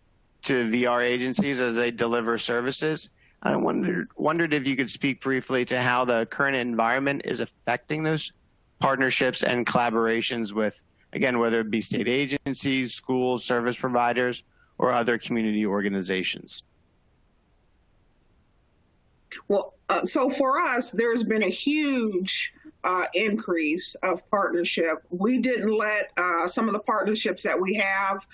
[SPEAKER 4] to VR agencies as they deliver services. I wondered if you could speak briefly to how the current environment is affecting those partnerships and collaborations with, again, whether it be state agencies, schools, service providers, or other community organizations?
[SPEAKER 7] Well, so for us, there's been a huge increase of partnership. We didn't let some of the partnerships that we have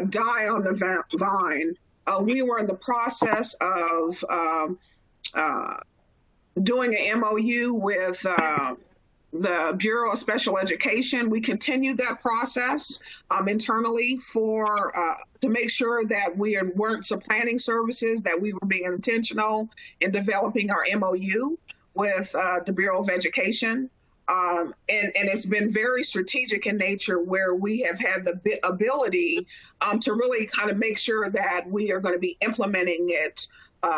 [SPEAKER 7] die on the vine. We were in the process of doing an MOU with the Bureau of Special Education. We continued that process internally to make sure that we weren't supplanting services, that we were being intentional in developing our MOU with the Bureau of Education. And it's been very strategic in nature, where we have had the ability to really kind of make sure that we are going to be implementing it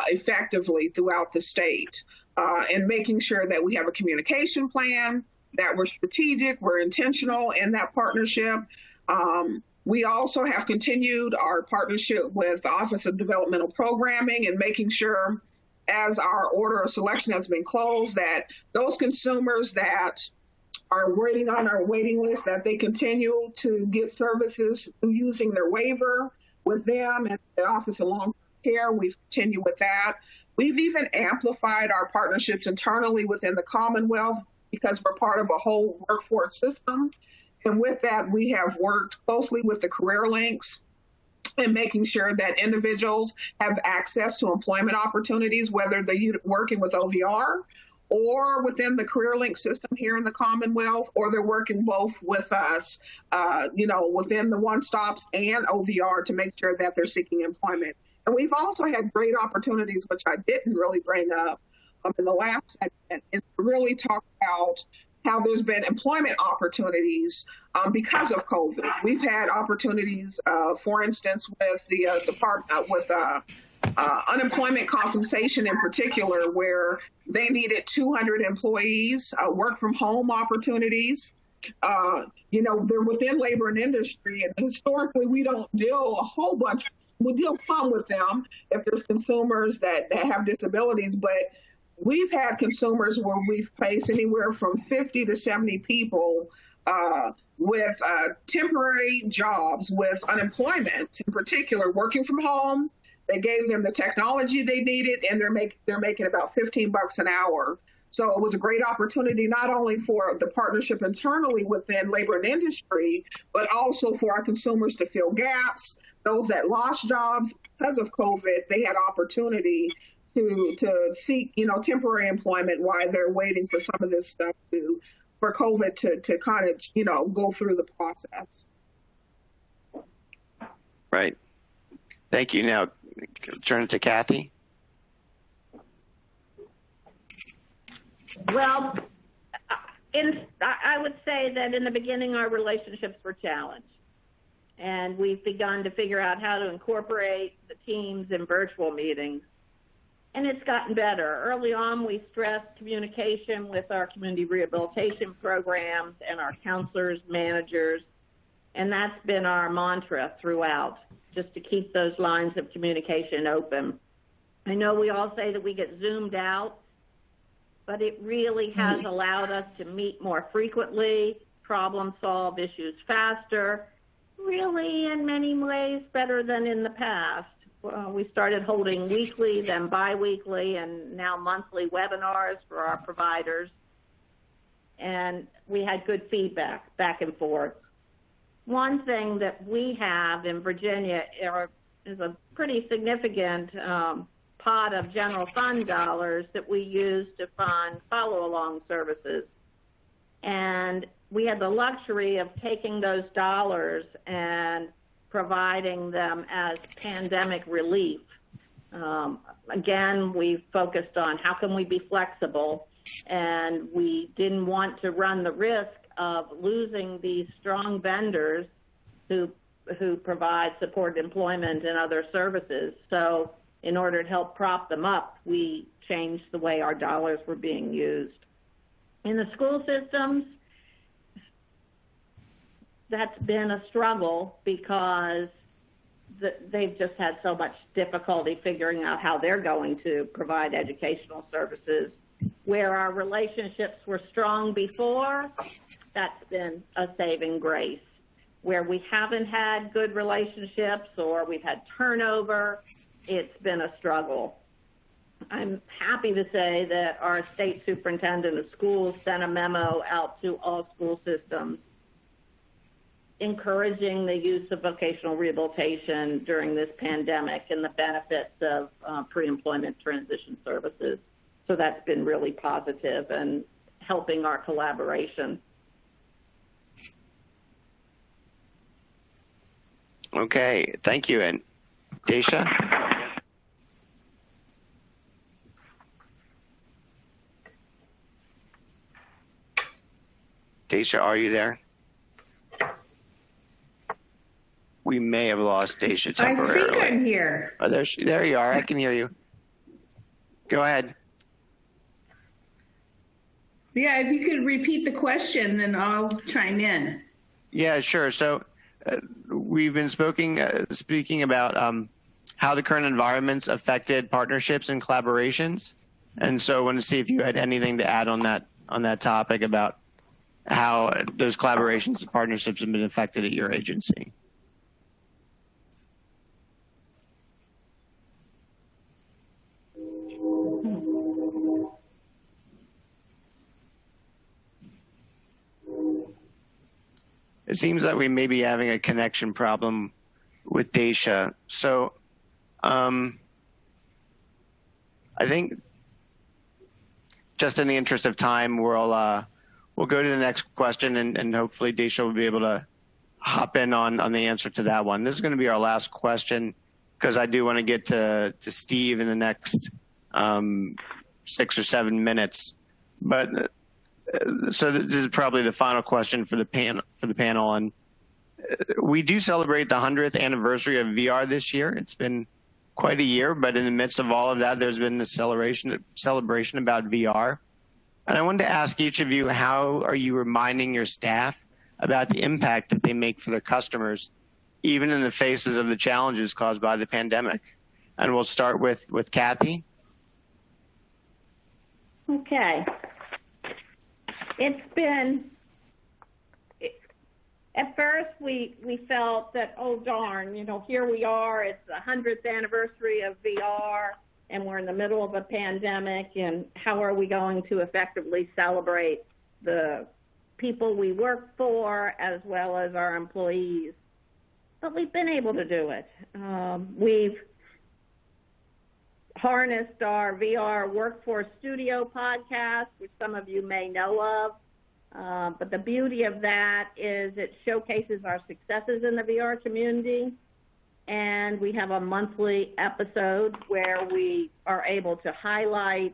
[SPEAKER 7] effectively throughout the state. And making sure that we have a communication plan, that we're strategic, we're intentional in that partnership. We also have continued our partnership with the Office of Developmental Programming, and making sure, as our order of selection has been closed, that those consumers that are waiting on our waiting list, that they continue to get services using their waiver with them and the Office of Long-Term Care. We've continued with that. We've even amplified our partnerships internally within the Commonwealth, because we're part of a whole workforce system. And with that, we have worked closely with the Career Links and making sure that individuals have access to employment opportunities, whether they're working with OVR or within the Career Link system here in the Commonwealth, or they're working both with us, within the One Stops and OVR, to make sure that they're seeking employment. And we've also had great opportunities, which I didn't really bring up in the last segment, is to really talk about how there's been employment opportunities because of COVID. We've had opportunities, for instance, with the department, with unemployment compensation in particular, where they needed 200 employees, work from home opportunities. They're within labor and industry, and historically we don't deal a whole bunch. We deal some with them if there's consumers that have disabilities, but we've had consumers where we've placed anywhere from 50 to 70 people with temporary jobs, with unemployment in particular, working from home. They gave them the technology they needed, and they're making about $15 an hour. So it was a great opportunity, not only for the partnership internally within labor and industry, but also for our consumers to fill gaps. Those that lost jobs because of COVID, they had opportunity to seek, temporary employment while they're waiting for some of this stuff for COVID to kind of, go through the process.
[SPEAKER 4] Right. Thank you. Now, turn it to Kathy.
[SPEAKER 5] Well, I would say that in the beginning, our relationships were challenged. And we've begun to figure out how to incorporate the teams in virtual meetings. And it's gotten better. Early on, we stressed communication with our community rehabilitation programs and our counselors, managers. And that's been our mantra throughout, just to keep those lines of communication open. I know we all say that we get zoomed out, but it really has allowed us to meet more frequently, problem solve issues faster, really in many ways better than in the past. We started holding weekly, then bi-weekly, and now monthly webinars for our providers. And we had good feedback back and forth. One thing that we have in Virginia is a pretty significant pot of general fund dollars that we use to fund follow-along services. And we had the luxury of taking those dollars and providing them as pandemic relief. Again, we focused on how can we be flexible, and we didn't want to run the risk of losing these strong vendors who provide supported employment and other services. So in order to help prop them up, we changed the way our dollars were being used. In the school systems, that's been a struggle because they've just had so much difficulty figuring out how they're going to provide educational services. Where our relationships were strong before, that's been a saving grace. where we haven't had good relationships or we've had turnover, it's been a struggle. I'm happy to say that our state superintendent of schools sent a memo out to all school systems encouraging the use of vocational rehabilitation during this pandemic and the benefits of pre-employment transition services. So that's been really positive and helping our collaboration.
[SPEAKER 4] Okay, thank you. And Daisha? Daisha, are you there? We may have lost Daisha temporarily.
[SPEAKER 6] I think I'm here.
[SPEAKER 4] Oh, there you are. I can hear you. Go ahead.
[SPEAKER 6] Yeah, if you could repeat the question, then I'll chime in.
[SPEAKER 4] Yeah, sure. So we've been speaking about how the current environment's affected partnerships and collaborations. And so I want to see if you had anything to add on that topic about how those collaborations and partnerships have been affected at your agency. It seems that we may be having a connection problem with Daisha. So I think just in the interest of time, we'll go to the next question and hopefully Daisha will be able to hop in on the answer to that one. This is going to be our last question because I do want to get to Steve in the next 6 or 7 minutes. But so this is probably the final question for the panel. And we do celebrate the 100th anniversary of VR this year. It's been quite a year, but in the midst of all of that, there's been a celebration about VR. And I wanted to ask each of you, how are you reminding your staff about the impact that they make for their customers, even in the faces of the challenges caused by the pandemic? And we'll start with Kathy.
[SPEAKER 5] Okay. It's been, at first we felt that, oh darn, here we are, it's the 100th anniversary of VR and we're in the middle of a pandemic, and how are we going to effectively celebrate the people we work for as well as our employees? But we've been able to do it. We've harnessed our VR Workforce Studio podcast, which some of you may know of. But the beauty of that is it showcases our successes in the VR community. And we have a monthly episode where we are able to highlight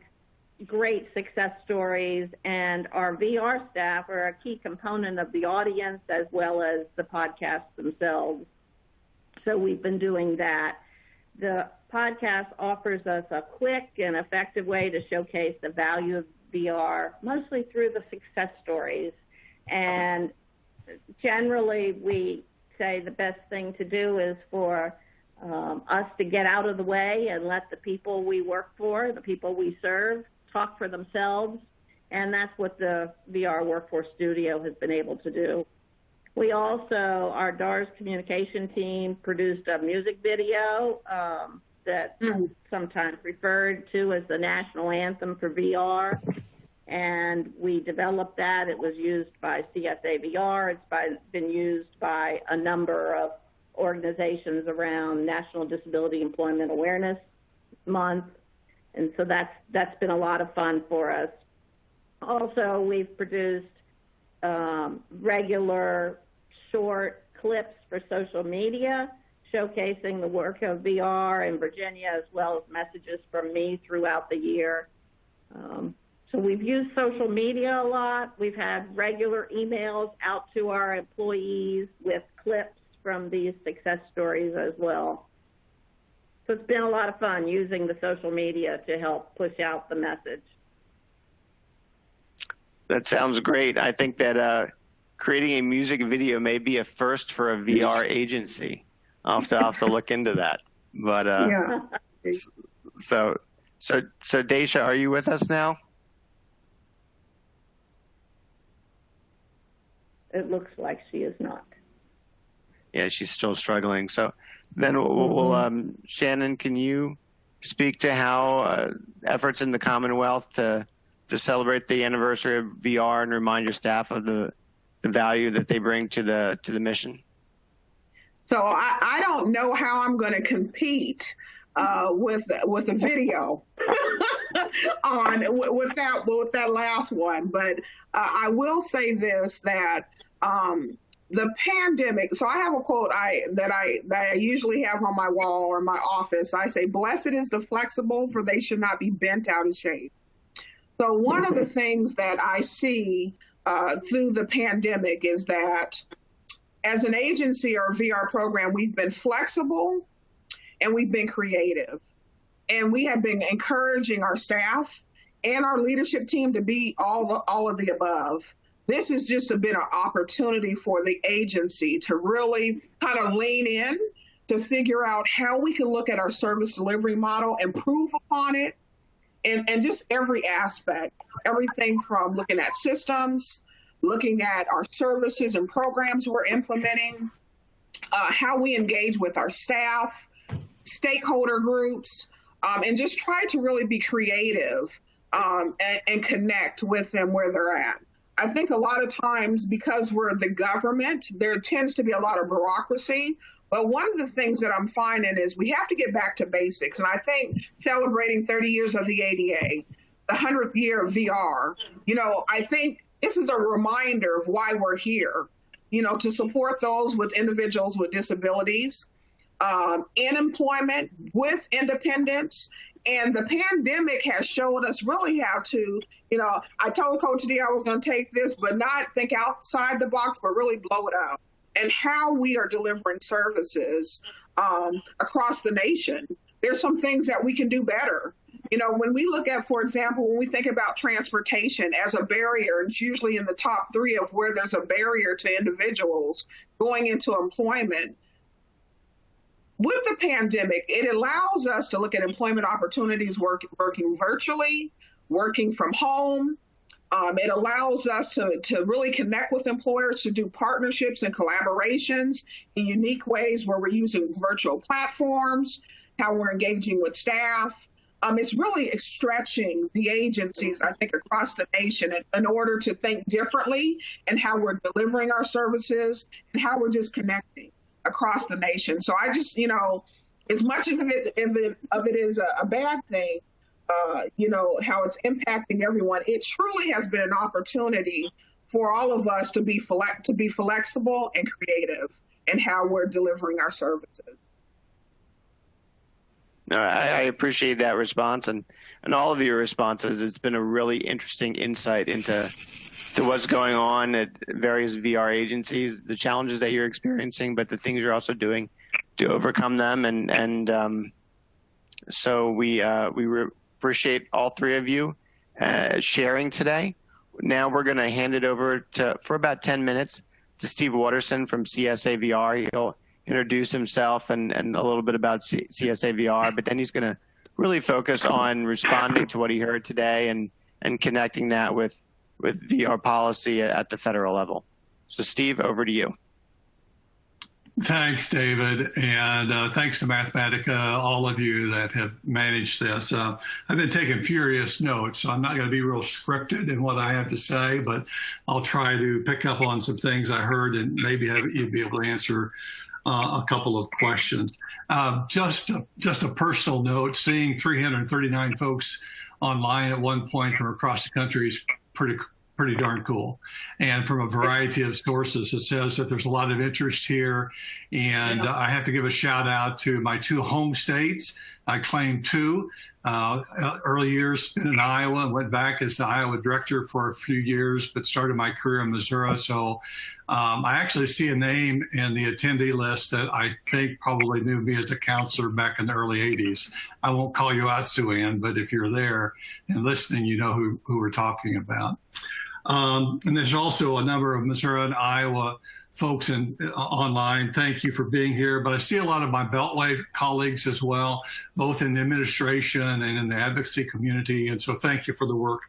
[SPEAKER 5] great success stories, and our VR staff are a key component of the audience as well as the podcasts themselves. So we've been doing that. The podcast offers us a quick and effective way to showcase the value of VR, mostly through the success stories. And generally, we say the best thing to do is for us to get out of the way and let the people we work for, the people we serve, talk for themselves. And that's what the VR Workforce Studio has been able to do. We also, our DARS communication team produced a music video that's sometimes referred to as the national anthem for VR. And we developed that. It was used by CSA VR. It's been used by a number of organizations around National Disability Employment Awareness Month. And so that's been a lot of fun for us. Also, we've produced regular short clips for social media showcasing the work of VR in Virginia, as well as messages from me throughout the year. So we've used social media a lot. We've had regular emails out to our employees with clips from these success stories as well. So it's been a lot of fun using the social media to help push out the message.
[SPEAKER 4] That sounds great. I think that creating a music video may be a first for a VR agency. I'll have to look into that. But
[SPEAKER 7] yeah.
[SPEAKER 4] So Daisha, are you with us now?
[SPEAKER 5] It looks like she is not.
[SPEAKER 4] yeah, she's still struggling. So then Shannon, can you speak to how efforts in the Commonwealth to celebrate the anniversary of VR and remind your staff of the value that they bring to the mission?
[SPEAKER 7] So I don't know how I'm going to compete with a video with that last one, but I will say this, that the pandemic. So I have a quote that I usually have on my wall or my office. I say, "Blessed is the flexible, for they should not be bent out of shape." So one of the things that I see through the pandemic is that as an agency or VR program, we've been flexible and we've been creative. And we have been encouraging our staff and our leadership team to be all of the above. This has just been an opportunity for the agency to really kind of lean in to figure out how we can look at our service delivery model, improve upon it, and just every aspect, everything from looking at systems, looking at our services and programs we're implementing, how we engage with our staff, stakeholder groups, and just try to really be creative and connect with them where they're at. I think a lot of times, because we're the government, there tends to be a lot of bureaucracy. But one of the things that I'm finding is we have to get back to basics. And I think celebrating 30 years of the ADA, the 100th year of VR, I think this is a reminder of why we're here, to support those with individuals with disabilities, in employment, with independence. And the pandemic has showed us really how to, I told Coach D I was going to take this, but not think outside the box, but really blow it up. And how we are delivering services across the nation. There's some things that we can do better. When we look at, for example, when we think about transportation as a barrier, it's usually in the top 3 of where there's a barrier to individuals going into employment. With the pandemic, it allows us to look at employment opportunities working virtually, working from home. It allows us to really connect with employers, to do partnerships and collaborations in unique ways where we're using virtual platforms, how we're engaging with staff. It's really stretching the agencies, I think, across the nation in order to think differently and how we're delivering our services and how we're just connecting across the nation. So I just, as much as it is a bad thing, how it's impacting everyone, it truly has been an opportunity for all of us to be flexible and creative in how we're delivering our services.
[SPEAKER 4] I appreciate that response and all of your responses. It's been a really interesting insight into what's going on at various VR agencies, the challenges that you're experiencing, but the things you're also doing to overcome them. And so we appreciate all 3 of you sharing today. Now we're going to hand it over for about 10 minutes to Steve Watterson from CSA VR. He'll introduce himself and a little bit about CSA VR, but then he's going to really focus on responding to what he heard today and connecting that with VR policy at the federal level. So Steve, over to you.
[SPEAKER 8] Thanks, David, and thanks to Mathematica, all of you that have managed this. I've been taking furious notes, so I'm not going to be real scripted in what I have to say, but I'll try to pick up on some things I heard and maybe you'd be able to answer a couple of questions. Just a personal note, seeing 339 folks online at one point from across the country is pretty darn cool. And from a variety of sources, it says that there's a lot of interest here. And I have to give a shout out to my 2 home states. I claim 2. Early years spent in Iowa and went back as the Iowa director for a few years, but started my career in Missouri. So I actually see a name in the attendee list that I think probably knew me as a counselor back in the early 80s. I won't call you out, Sue Ann, but if you're there and listening, you know who we're talking about. And there's also a number of Missouri and Iowa folks online, thank you for being here. But I see a lot of my Beltway colleagues as well, both in the administration and in the advocacy community. And so thank you for the work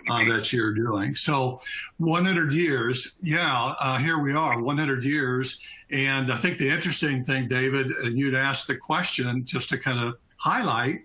[SPEAKER 8] that you're doing. So 100 years, here we are, 100 years. And I think the interesting thing, David, you'd asked the question just to kind of highlight,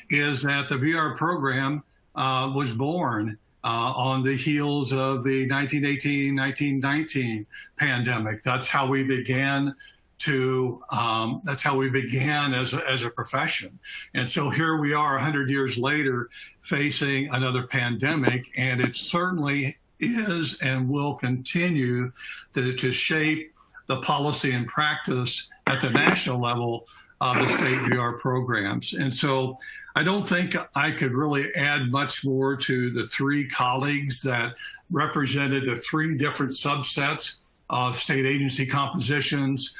[SPEAKER 8] is that the VR program was born on the heels of the 1918-1919 pandemic. That's how we began as a profession. And so here we are 100 years later facing another pandemic, and it certainly is and will continue to shape the policy and practice at the national level of the state VR programs. And so I don't think I could really add much more to the three colleagues that represented the three different subsets of state agency compositions.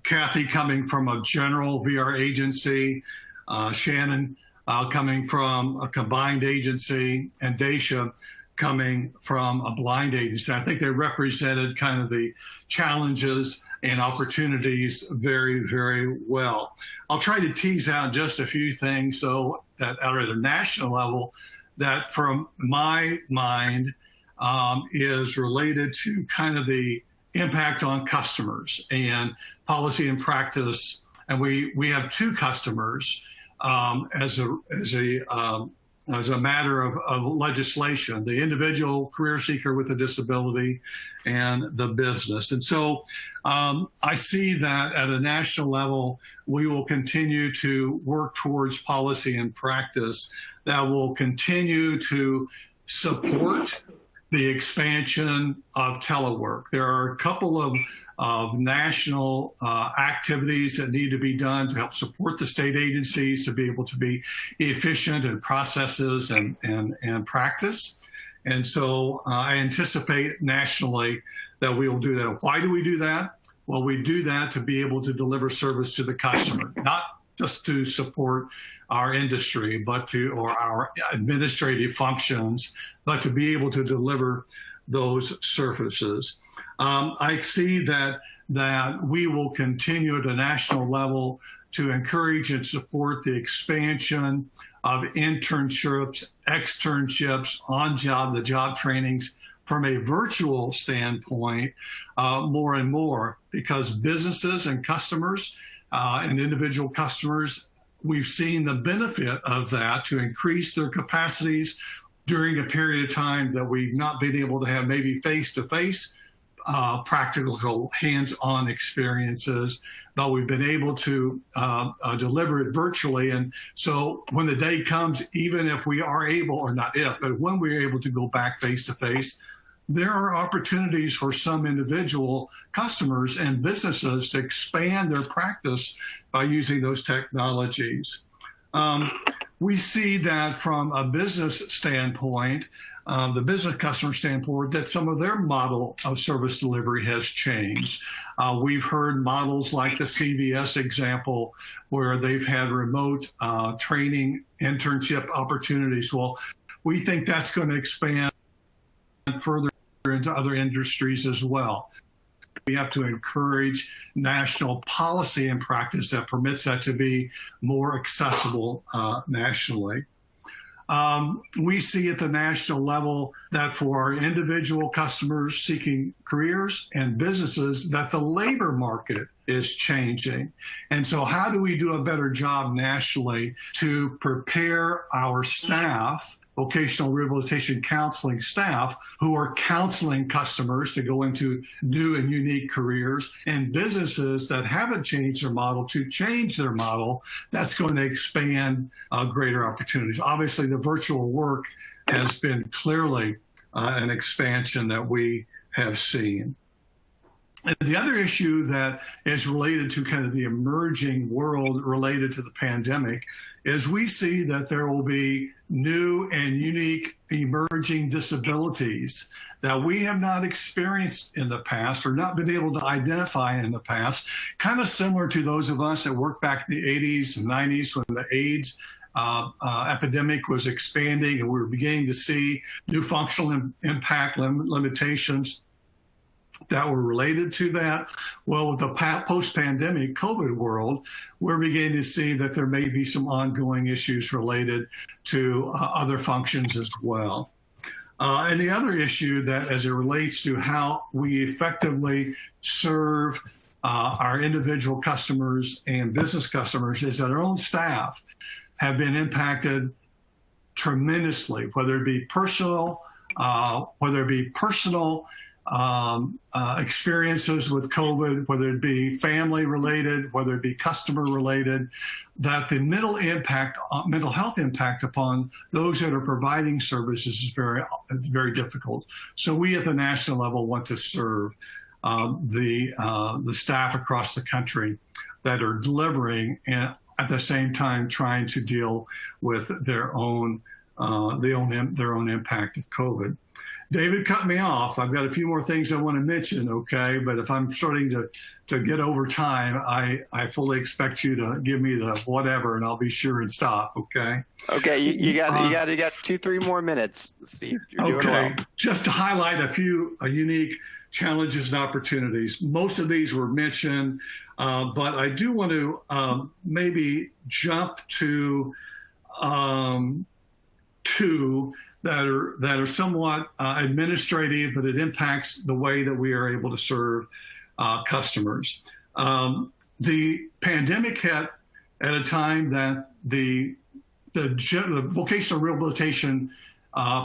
[SPEAKER 8] Kathy coming from a general VR agency, Shannon coming from a combined agency, and Daisha coming from a blind agency. I think they represented kind of the challenges and opportunities very, very well. I'll try to tease out just a few things so that at a national level, that from my mind is related to kind of the impact on customers and policy and practice. And we have two customers as a matter of legislation: the individual career seeker with a disability and the business. And so I see that at a national level, we will continue to work towards policy and practice that will continue to support the expansion of telework. There are a couple of national activities that need to be done to help support the state agencies to be able to be efficient in processes and practice. And so I anticipate nationally that we will do that. Why do we do that? Well, we do that to be able to deliver service to the customer, not just to support our industry, or our administrative functions, but to be able to deliver those services. I see that we will continue at a national level to encourage and support the expansion of internships, externships, the job trainings from a virtual standpoint more and more, because businesses and customers and individual customers, we've seen the benefit of that to increase their capacities during a period of time that we've not been able to have maybe face-to-face practical hands-on experiences, but we've been able to deliver it virtually. And so when the day comes, even if we are able, or not if, but when we're able to go back face-to-face, there are opportunities for some individual customers and businesses to expand their practice by using those technologies. We see that from a business standpoint, the business customer standpoint, that some of their model of service delivery has changed. We've heard models like the CVS example, where they've had remote training internship opportunities. Well, we think that's going to expand further into other industries as well. We have to encourage national policy and practice that permits that to be more accessible nationally. We see at the national level that for our individual customers seeking careers and businesses, that the labor market is changing. And so how do we do a better job nationally to prepare our staff, vocational rehabilitation counseling staff, who are counseling customers to go into new and unique careers, and businesses that haven't changed their model to change their model? That's going to expand greater opportunities. Obviously, the virtual work has been clearly an expansion that we have seen. And the other issue that is related to kind of the emerging world related to the pandemic is we see that there will be new and unique emerging disabilities that we have not experienced in the past, or not been able to identify in the past, kind of similar to those of us that worked back in the 80s and 90s when the AIDS epidemic was expanding and we were beginning to see new functional impact limitations. that were related to that. Well, with the post-pandemic COVID world, we're beginning to see that there may be some ongoing issues related to other functions as well. And the other issue that as it relates to how we effectively serve our individual customers and business customers is that our own staff have been impacted tremendously, whether it be personal experiences with COVID, whether it be family related, whether it be customer related, that the mental health impact upon those that are providing services is very difficult. So we at the national level want to serve the staff across the country that are delivering and at the same time trying to deal with their own impact of COVID. David cut me off. I've got a few more things I want to mention, okay? But if I'm starting to get over time, I fully expect you to give me the whatever, and I'll be sure and stop, okay?
[SPEAKER 4] Okay, you got 2-3 more minutes, Steve. You're doing well.
[SPEAKER 8] Just to highlight a few unique challenges and opportunities. Most of these were mentioned, but I do want to maybe jump to two that are somewhat administrative, but it impacts the way that we are able to serve customers. The pandemic hit at a time that the vocational rehabilitation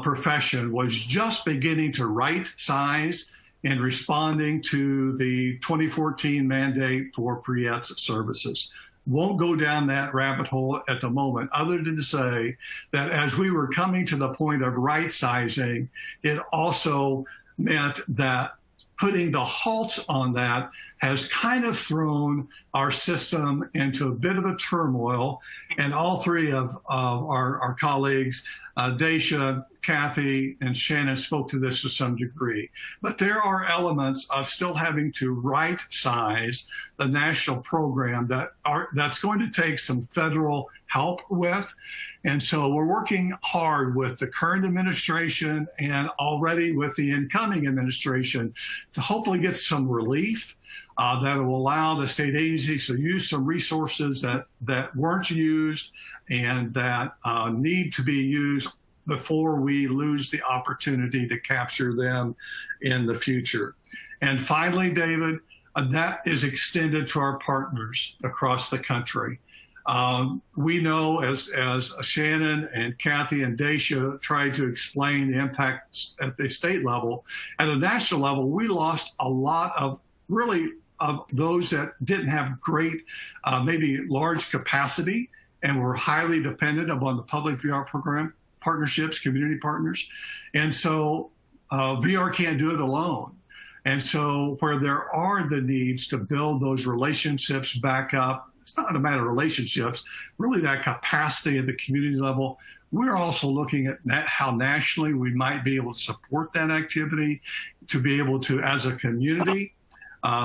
[SPEAKER 8] profession was just beginning to right size and responding to the 2014 mandate for pre-ETS services. Won't go down that rabbit hole at the moment, other than to say that as we were coming to the point of right sizing, it also meant that putting the halts on that has kind of thrown our system into a bit of a turmoil. And all three of our colleagues, Daisha, Kathy, and Shannon spoke to this to some degree. But there are elements of still having to right size the national program that's going to take some federal help with. And so we're working hard with the current administration and already with the incoming administration to hopefully get some relief that will allow the state agencies to use some resources that weren't used and that need to be used before we lose the opportunity to capture them in the future. And finally, David, that is extended to our partners across the country. We know, as Shannon and Kathy and Daisha tried to explain the impacts at the state level, at a national level, we lost a lot of those that didn't have great, maybe large capacity and were highly dependent upon the public VR program partnerships, community partners. And so VR can't do it alone. And so where there are the needs to build those relationships back up, it's not a matter of relationships, really that capacity at the community level. We're also looking at how nationally we might be able to support that activity to be able to, as a community,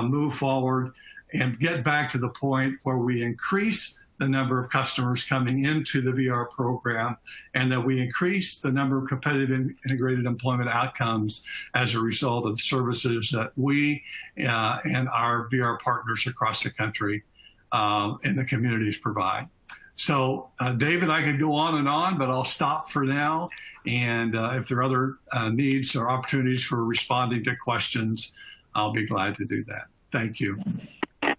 [SPEAKER 8] move forward and get back to the point where we increase the number of customers coming into the VR program and that we increase the number of competitive integrated employment outcomes as a result of the services that we and our VR partners across the country and the communities provide. So, David, I could go on, but I'll stop for now. And if there are other needs or opportunities for responding to questions, I'll be glad to do that. Thank you.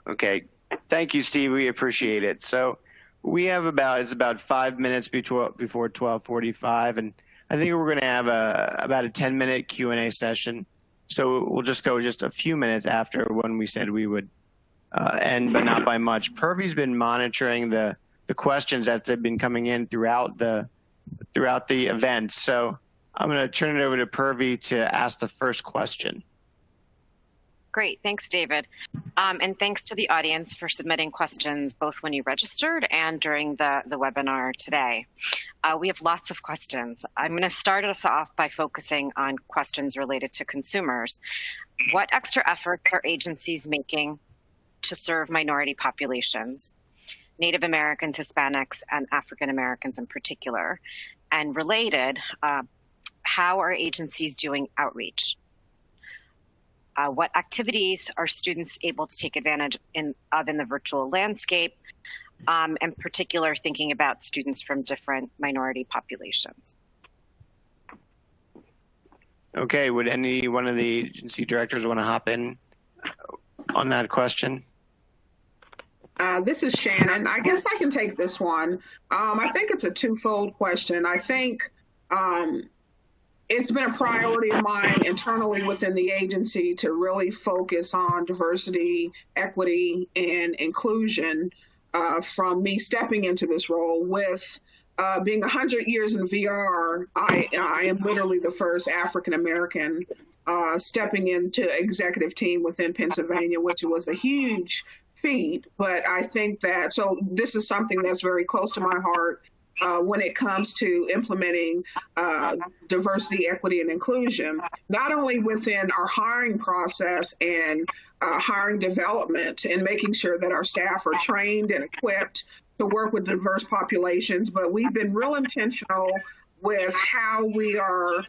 [SPEAKER 4] Okay. Thank you, Steve. We appreciate it. So we have about 5 minutes before 12:45, and I think we're going to have about a 10-minute Q&A session. So we'll just go just a few minutes after when we said we would end, but not by much. Purvy's been monitoring the questions that have been coming in throughout the event. So I'm going to turn it over to Purvy to ask the first question.
[SPEAKER 3] Great, thanks, David. And thanks to the audience for submitting questions, both when you registered and during the webinar today. We have lots of questions. I'm going to start us off by focusing on questions related to consumers. What extra efforts are agencies making to serve minority populations, Native Americans, Hispanics, and African Americans in particular? And related, how are agencies doing outreach? what activities are students able to take advantage of in the virtual landscape, in particular thinking about students from different minority populations.
[SPEAKER 4] Okay, would any one of the agency directors want to hop in on that question?
[SPEAKER 7] This is Shannon. I guess I can take this one. I think it's a twofold question. I think it's been a priority of mine internally within the agency to really focus on diversity, equity, and inclusion from me stepping into this role. With being 100 years in VR, I am literally the first African-American stepping into executive team within Pennsylvania, which was a huge feat. But I think that, so this is something that's very close to my heart when it comes to implementing diversity, equity, and inclusion, not only within our hiring process and hiring development and making sure that our staff are trained and equipped to work with diverse populations, but we've been real intentional with how we are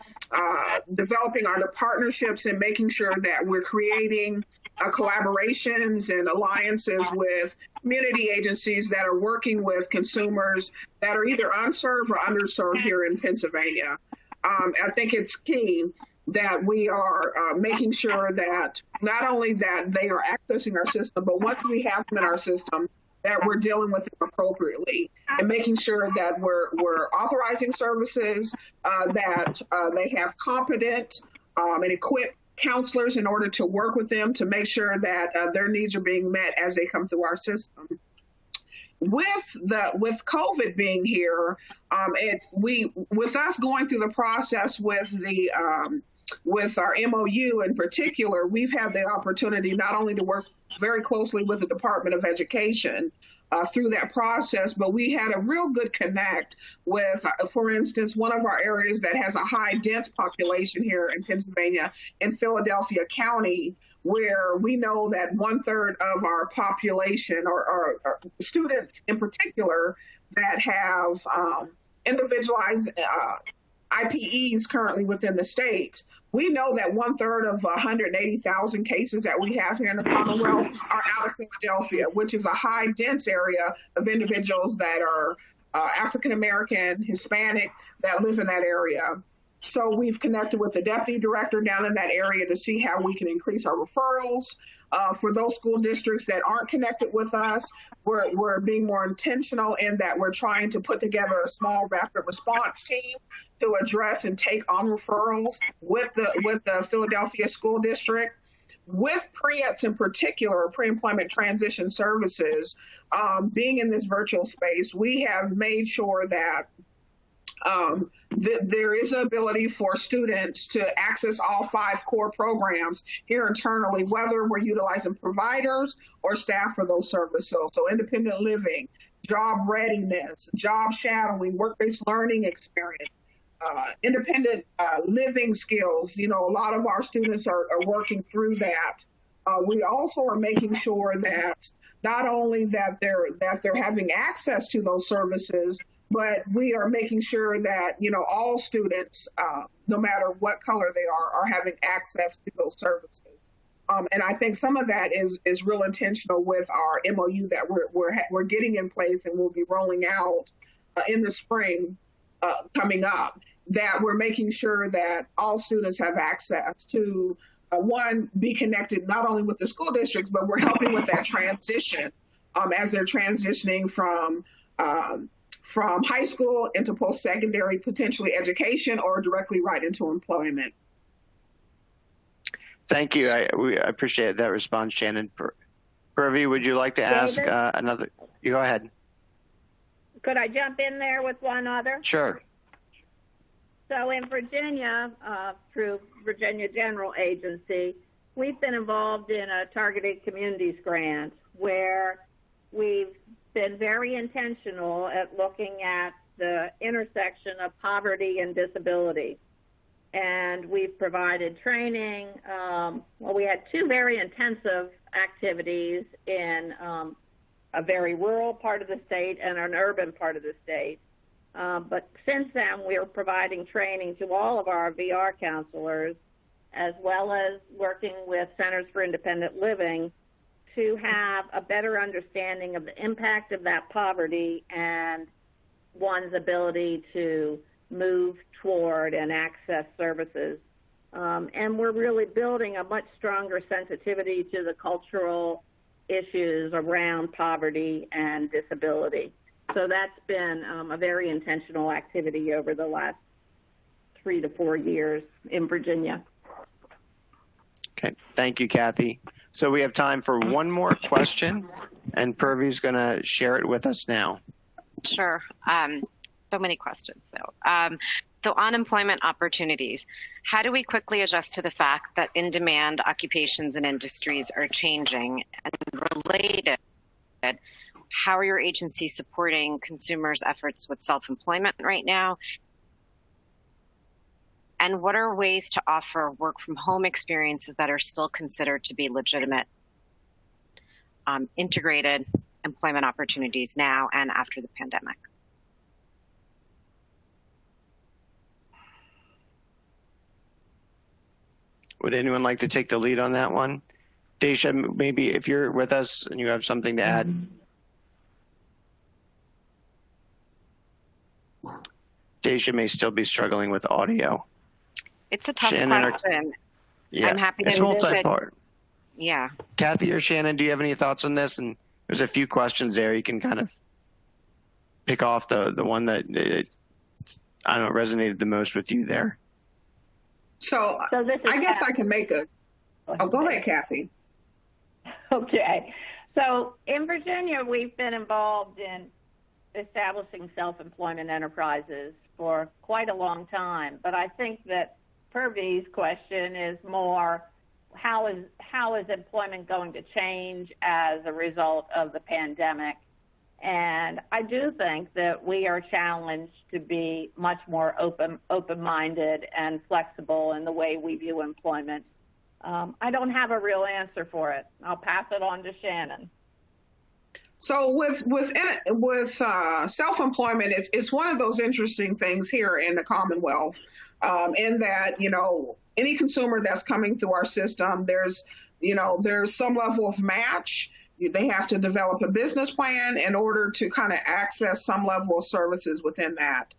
[SPEAKER 7] developing our partnerships and making sure that we're creating collaborations and alliances with community agencies that are working with consumers that are either unserved or underserved here in Pennsylvania. I think it's key that we are making sure that not only that they are accessing our system, but once we have them in our system, that we're dealing with them appropriately and making sure that we're authorizing services, that they have competent and equipped counselors in order to work with them to make sure that their needs are being met as they come through our system. With COVID being here, with us going through the process with our MOU in particular, we've had the opportunity not only to work very closely with the Department of Education through that process, but we had a real good connect with, for instance, one of our areas that has a high dense population here in Pennsylvania in Philadelphia County, where we know that 1/3 of our population or students in particular that have individualized IPEs currently within the state. We know that 1/3 of 180,000 cases that we have here in the Commonwealth are out of Philadelphia, which is a high dense area of individuals that are African American, Hispanic, that live in that area. So we've connected with the deputy director down in that area to see how we can increase our referrals. For those school districts that aren't connected with us, we're being more intentional in that we're trying to put together a small rapid response team to address and take on referrals with the Philadelphia School District. With PREETs in particular, pre-employment transition services, being in this virtual space, we have made sure that there is an ability for students to access all 5 core programs here internally, whether we're utilizing providers or staff for those services. So independent living, job readiness, job shadowing, work-based learning experience, independent living skills. You know, a lot of our students are working through that. We also are making sure that not only that they're having access to those services, but we are making sure that, you know, all students, no matter what color they are having access to those services. And I think some of that is real intentional with our MOU that we're getting in place and we'll be rolling out in the spring coming up, that we're making sure that all students have access to, one, be connected not only with the school districts, but we're helping with that transition as they're transitioning from high school into post-secondary, potentially education, or directly right into employment.
[SPEAKER 4] Thank you. I appreciate that response, Shannon. Purvi, would you like to ask another? You go ahead.
[SPEAKER 5] Could I jump in there with one other?
[SPEAKER 4] Sure.
[SPEAKER 5] So in Virginia, through Virginia General Agency, we've been involved in a targeted communities grant where we've been very intentional at looking at the intersection of poverty and disability. And we've provided training. We had 2 very intensive activities in a very rural part of the state and an urban part of the state. But since then, we're providing training to all of our VR counselors as well as working with Centers for Independent Living, to have a better understanding of the impact of that poverty and one's ability to move toward and access services. And we're really building a much stronger sensitivity to the cultural issues around poverty and disability. So that's been a very intentional activity over the last 3 to 4 years in Virginia.
[SPEAKER 4] Okay, thank you, Kathy. So we have time for one more question, and Purvi's going to share it with us now.
[SPEAKER 3] Sure. So many questions, though. So on employment opportunities, how do we quickly adjust to the fact that in-demand occupations and industries are changing? And related, how are your agencies supporting consumers' efforts with self-employment right now? And what are ways to offer work-from-home experiences that are still considered to be legitimate, integrated employment opportunities now and after the pandemic?
[SPEAKER 4] Would anyone like to take the lead on that one? Daisha, maybe if you're with us and you have something to add. Daisha may still be struggling with audio.
[SPEAKER 3] It's a tough
[SPEAKER 4] Shannon,
[SPEAKER 3] question.
[SPEAKER 4] Yeah,
[SPEAKER 3] I'm happy to
[SPEAKER 4] it's multi-part.
[SPEAKER 3] Yeah.
[SPEAKER 4] Kathy or Shannon, do you have any thoughts on this? And there's a few questions there. You can kind of pick off the one that I don't know, resonated the most with you there.
[SPEAKER 7] So I guess I can make a, oh, go ahead, Kathy.
[SPEAKER 5] Okay. So in Virginia, we've been involved in establishing self-employment enterprises for quite a long time. But I think that Purvi's question is more, how is employment going to change as a result of the pandemic? And I do think that we are challenged to be much more open-minded and flexible in the way we view employment. I don't have a real answer for it. I'll pass it on to Shannon.
[SPEAKER 7] So with self-employment, it's one of those interesting things here in the Commonwealth, in that, you know, any consumer that's coming through our system, there's some level of match. They have to develop a business plan in order to kind of access some level of services within that,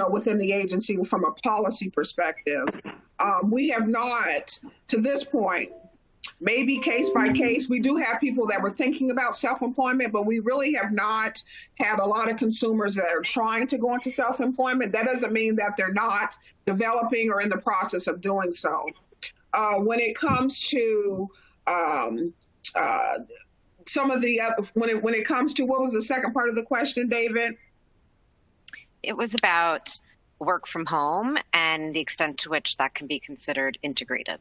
[SPEAKER 7] within the agency from a policy perspective. We have not, to this point, maybe case by case, we do have people that were thinking about self-employment, but we really have not had a lot of consumers that are trying to go into self-employment. That doesn't mean that they're not developing or in the process of doing so. When it comes to some of the when it comes to, what was the second part of the question, David?
[SPEAKER 3] It was about work from home and the extent to which that can be considered integrated.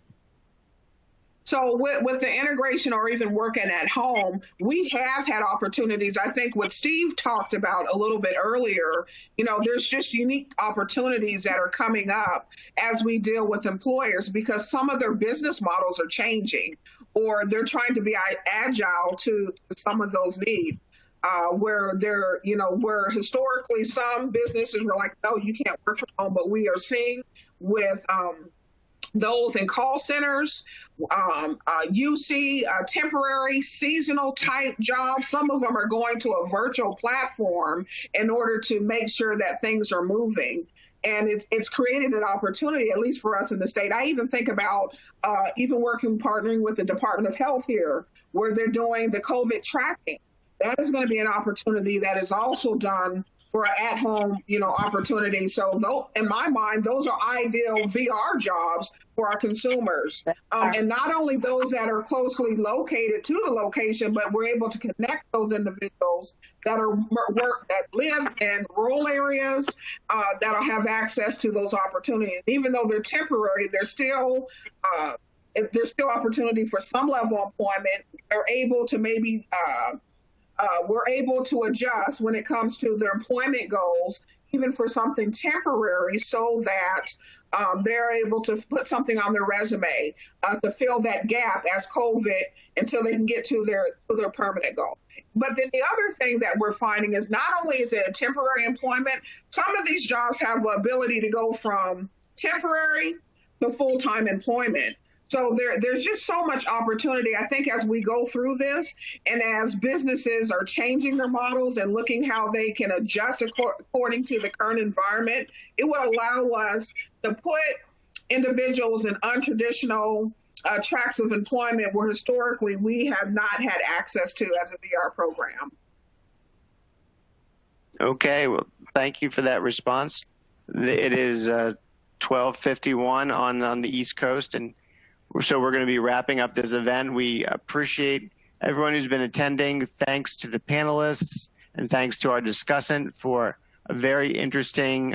[SPEAKER 7] So with the integration or even working at home, we have had opportunities. I think what Steve talked about a little bit earlier, there's just unique opportunities that are coming up as we deal with employers, because some of their business models are changing, or they're trying to be agile to some of those needs. Where where historically some businesses were like, no, you can't work from home, but we are seeing with those in call centers, you see temporary, seasonal type jobs. Some of them are going to a virtual platform in order to make sure that things are moving. And it's created an opportunity, at least for us in the state. I even think about even partnering with the Department of Health here, where they're doing the COVID tracking. That is going to be an opportunity that is also done for at-home, opportunity. So in my mind, those are ideal VR jobs for our consumers. And not only those that are closely located to the location, but we're able to connect those individuals that live in rural areas that'll have access to those opportunities. Even though they're temporary, there's still opportunity for some level of employment. They're able to maybe we're able to adjust when it comes to their employment goals, even for something temporary, so that they're able to put something on their resume to fill that gap as COVID until they can get to their permanent goal. But then the other thing that we're finding is not only is it a temporary employment, some of these jobs have the ability to go from temporary the full-time employment. So there's just so much opportunity. I think as we go through this and as businesses are changing their models and looking how they can adjust according to the current environment, it would allow us to put individuals in untraditional tracks of employment where historically we have not had access to as a VR program.
[SPEAKER 4] Okay, well, thank you for that response. It is 12:51 on the East Coast, and so we're going to be wrapping up this event. We appreciate everyone who's been attending. Thanks to the panelists, and thanks to our discussant for a very interesting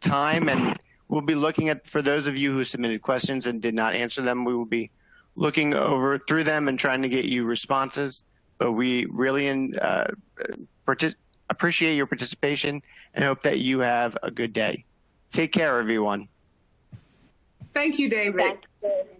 [SPEAKER 4] time. And we'll be looking at, for those of you who submitted questions and did not answer them, we will be looking through them and trying to get you responses. But we really appreciate your participation and hope that you have a good day. Take care, everyone.
[SPEAKER 7] Thank you, David.
[SPEAKER 5] Thank you.